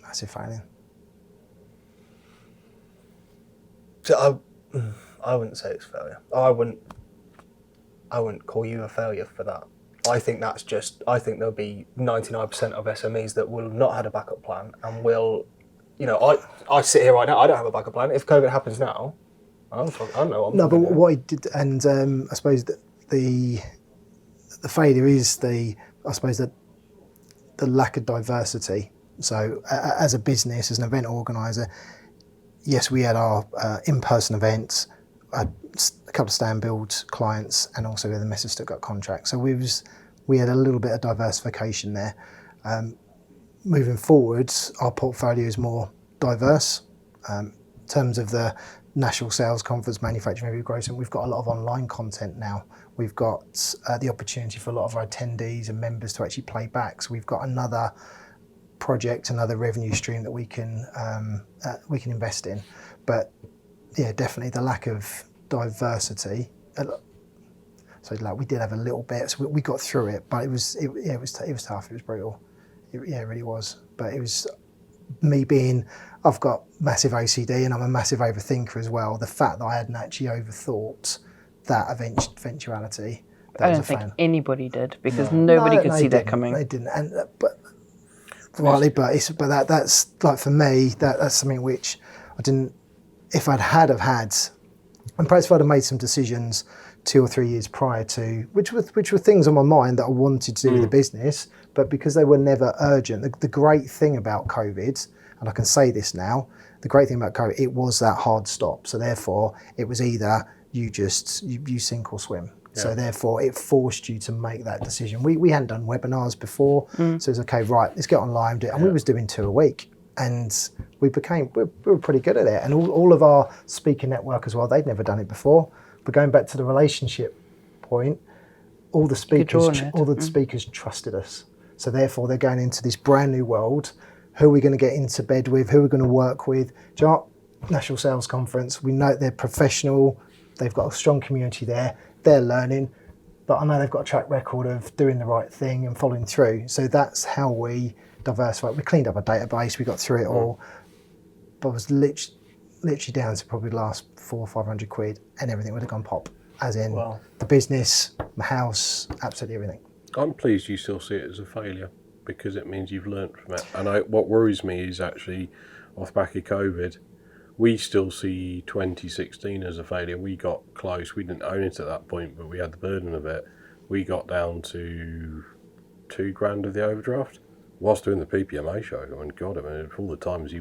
Massive failure. So I wouldn't say it's failure. I wouldn't call you a failure for that. I think there'll be 99% of SMEs that will not have a backup plan and will, I sit here right now, I don't have a backup plan. If COVID happens now, I don't know. No, but what I did, and I suppose that the failure is the lack of diversity. So as a business, as an event organiser, yes, we had our in-person events, a couple of stand-build clients, and also we had the Messe Stuttgart contract. So we had a little bit of diversification there. Moving forwards, our portfolio is more diverse. In terms of the National Sales Conference, Manufacturing Review Growth, we've got a lot of online content now. We've got the opportunity for a lot of our attendees and members to actually play back. So we've got another project, another revenue stream that we can invest in. But yeah, definitely the lack of diversity. So like we did have a little bit, so we got through it, but it was tough. It was brutal. It really was. But it was me I've got massive OCD and I'm a massive overthinker as well. The fact that I hadn't actually overthought that eventuality I don't think anybody did, because nobody could see that coming. They didn't, and but rightly, that's like, for me, that's something which I didn't. If I'd had, and perhaps if I'd have made some decisions 2 or 3 years prior to, which were things on my mind that I wanted to do with the business, but because they were never urgent. The great thing about COVID, and I can say this now, the great thing about COVID, it was that hard stop. So therefore, it was either you sink or swim. Yeah. So therefore, it forced you to make that decision. We hadn't done webinars before, so it was okay. Right, let's get online, do it. And we was doing 2 a week, and we were pretty good at it. And all of our speaker network as well, they'd never done it before. But going back to the relationship point, all the speakers trusted us. So therefore, they're going into this brand new world. Who are we going to get into bed with? Who are we going to work with? Do you know what? National Sales Conference. We know they're professional. They've got a strong community there. They're learning, but I know they've got a track record of doing the right thing and following through. So that's how we diversified. We cleaned up our database. We got through it all, but it was literally down to probably the last 400 or 500 quid, and everything would have gone pop. As in the business, the house, absolutely everything. I'm pleased you still see it as a failure, because it means you've learnt from it. And what worries me is actually, off the back of COVID, we still see 2016 as a failure. We got close. We didn't own it at that point, but we had the burden of it. We got down to $2,000 of the overdraft whilst doing the PPMA show. I mean, God, all the times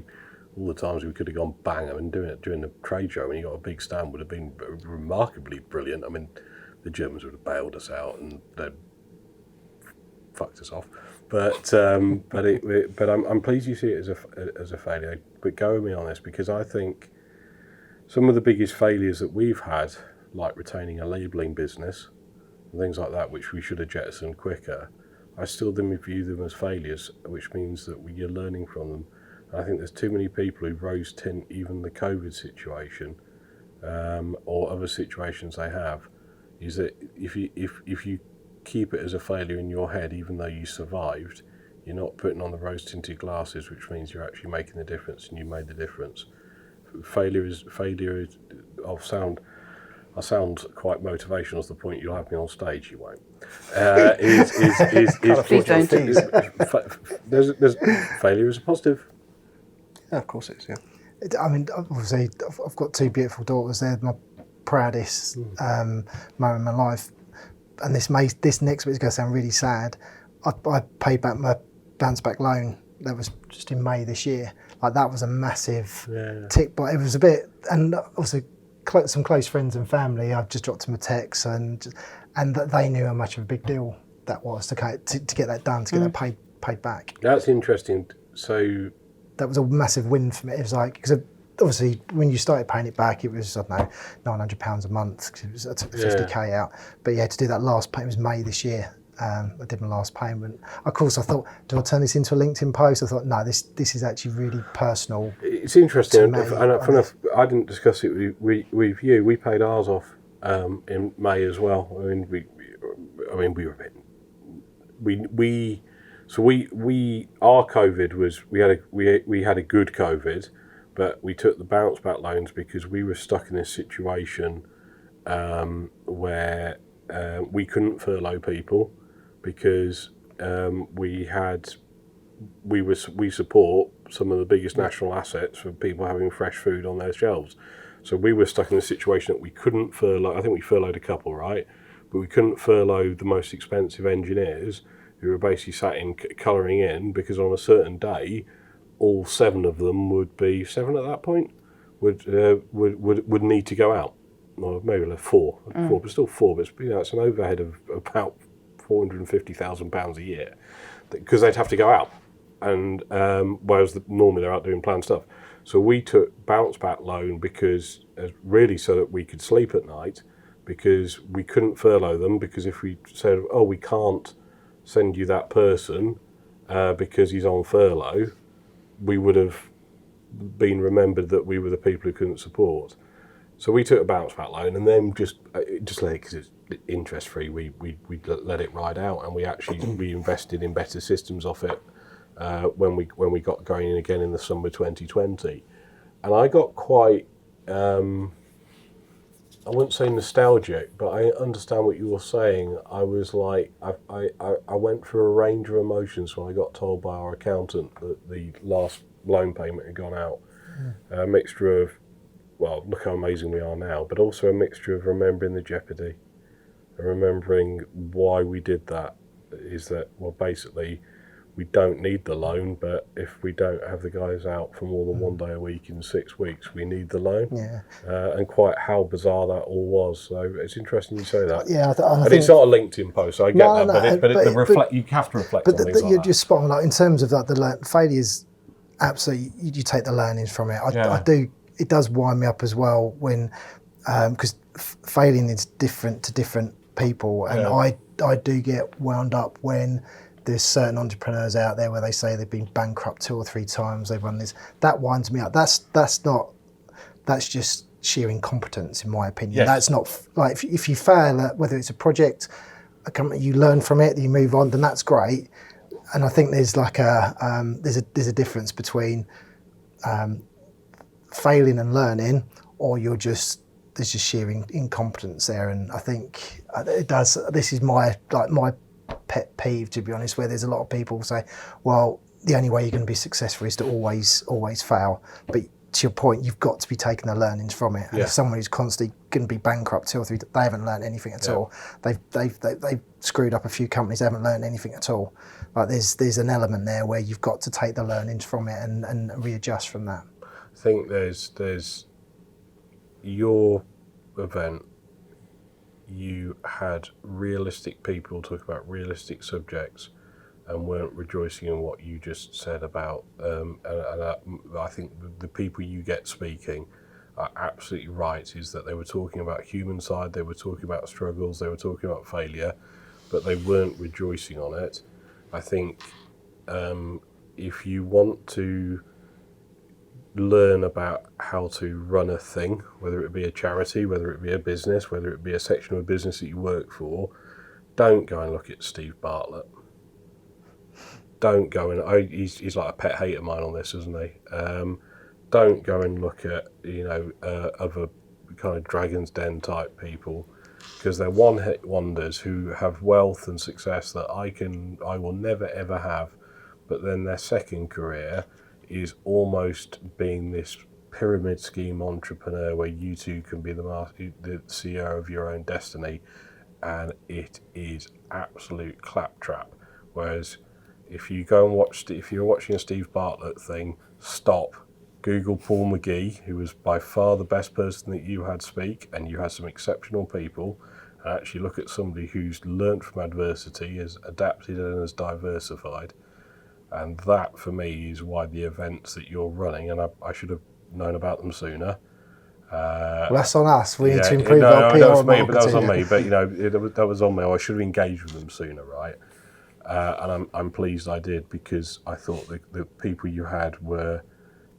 we could have gone bang. I mean, doing it during the trade show when you got a big stand would have been remarkably brilliant. I mean, the Germans would have bailed us out and they'd fucked us off. But I'm pleased you see it as a failure. But go with me on this, because I think some of the biggest failures that we've had, like retaining a labelling business and things like that, which we should have jettisoned quicker, I still didn't view them as failures, which means that you're learning from them. And I think there's too many people who rose tint even the COVID situation or other situations they have, is that if you keep it as a failure in your head, even though you survived, you're not putting on the rose-tinted glasses, which means you're actually making the difference, and you made the difference. Failure is. I sound quite motivational to the point you'll have me on stage. You won't. Please don't. There's failure is a positive. Yeah, of course it is. Yeah. I mean, obviously, I've got 2 beautiful daughters. They're my proudest moment in my life. And this next bit's going to sound really sad. I paid back my bounce back loan. That was just in May this year. Like, that was a massive tick, but it was a bit. And also, some close friends and family, I've just dropped them a text, and they knew how much of a big deal that was to get that done, to get that paid back. That's interesting. So that was a massive win for me. It was like, because obviously, when you started paying it back, it was, I don't know, £900 a month, because I took the 50k out. But you had to do that last payment. It was May this year. I did my last payment. Of course, I thought, do I turn this into a LinkedIn post? I thought, no, this is actually really personal. It's interesting. I didn't discuss it with you. We paid ours off in May as well. I mean, we were a bit. Our COVID was, we had a good COVID, but we took the bounce back loans because we were stuck in this situation where we couldn't furlough people because we support some of the biggest national assets for people having fresh food on their shelves. So we were stuck in a situation that we couldn't furlough. I think we furloughed a couple, right? But we couldn't furlough the most expensive engineers who were basically sat in colouring in, because on a certain day, all 7 of them would be 7 at that point would need to go out. Or maybe like 4, but still 4. But it's an overhead of about £450,000 a year, because they'd have to go out, and whereas normally they're out doing planned stuff. So we took bounce back loan because really so that we could sleep at night, because we couldn't furlough them, because if we said, oh, we can't send you that person because he's on furlough, we would have been remembered that we were the people who couldn't support. So we took a bounce back loan, and then just let it, because it's interest free, we let it ride out, and we invested in better systems off it when we got going again in the summer 2020. And I got quite I wouldn't say nostalgic, but I understand what you were saying. I was like, I went through a range of emotions when I got told by our accountant that the last loan payment had gone out. A mixture of, well, look how amazing we are now, but also a mixture of remembering the jeopardy and remembering why we did that. Is that, well, basically, we don't need the loan, but if we don't have the guys out for more than 1 day a week in 6 weeks, we need the loan. Yeah. And quite how bizarre that all was. So it's interesting you say that. Yeah, and think it's not a LinkedIn post, I get No, that, no, but you have to reflect on things like you're that. just spot on. Like, in terms of like failures, absolutely, you take the learnings from it. I do. It does wind me up as well when, because failing is different to different people, and I do get wound up when there's certain entrepreneurs out there where they say they've been bankrupt 2 or 3 times. They've run this. That winds me up. That's just sheer incompetence, in my opinion. Yes. That's not like if you fail at whether it's a project, a company, you learn from it, you move on, then that's great. And I think there's like there's a difference between failing and learning, or there's just sheer incompetence there. And I think it does. This is my pet peeve, to be honest, where there's a lot of people say, well, the only way you're going to be successful is to always fail. But to your point, you've got to be taking the learnings from it. And if someone who's constantly going to be bankrupt 2 or 3, they haven't learned anything at all. They've screwed up a few companies, they haven't learned anything at all. Like there's an element there where you've got to take the learnings from it and readjust from that. I think there's your event. You had realistic people talk about realistic subjects and weren't rejoicing in what you just said about, I think the people you get speaking are absolutely right, is that they were talking about human side, they were talking about struggles, they were talking about failure, but they weren't rejoicing on it. I think if you want to learn about how to run a thing, whether it be a charity, whether it be a business, whether it be a section of a business that you work for, don't go and look at Steve Bartlett. Don't go and he's like a pet hate of mine on this, isn't he? Don't go and look at other kind of Dragon's Den type people, because they're one-hit wonders who have wealth and success that I will never ever have. But then their second career is almost being this pyramid scheme entrepreneur where you two can be the CEO of your own destiny, and it is absolute claptrap. Whereas if you go and if you're watching a Steve Bartlett thing, stop, Google Paul McGee, who was by far the best person that you had speak, and you had some exceptional people, and actually look at somebody who's learnt from adversity, has adapted and has diversified. And that, for me, is why the events that you're running, and I should have known about them sooner. Well, that's on us. We need to improve our PR. That was me, but that was on me. But that was on me. I should have engaged with them sooner, right? And I'm pleased I did, because I thought the people you had were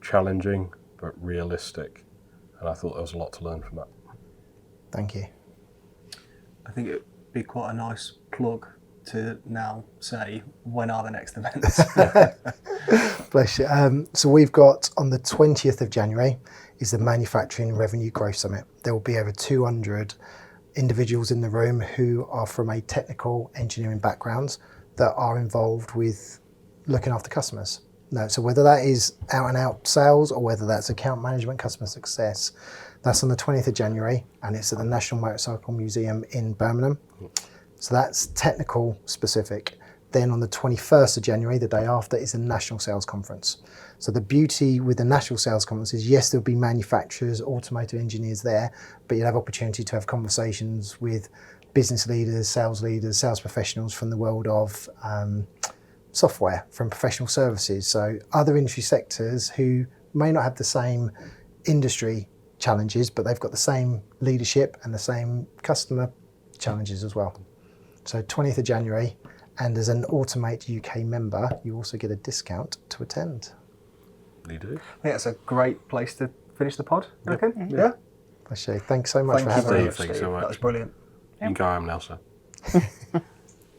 challenging but realistic, and I thought there was a lot to learn from that. Thank you. I think it'd be quite a nice plug to now say, when are the next events? Bless you. So we've got on the 20th of January is the Manufacturing Revenue Growth Summit. There will be over 200 individuals in the room who are from a technical engineering background that are involved with looking after customers. No, so whether that is out and out sales or whether that's account management, customer success, that's on the 20th of January, and it's at the National Motorcycle Museum in Birmingham. So that's technical specific. Then on the 21st of January, the day after, is the National Sales Conference. So the beauty with the National Sales Conference is, yes, there'll be manufacturers, automotive engineers there, but you'll have opportunity to have conversations with business leaders, sales professionals from the world of software, from professional services. So other industry sectors who may not have the same industry challenges, but they've got the same leadership and the same customer challenges as well. So 20th of January, and as an Automate UK member, you also get a discount to attend. You do? I think that's a great place to finish the pod. Okay? Yeah. Bless you. Thanks so much for having me. Thanks so much. That was brilliant. You can go home now, sir.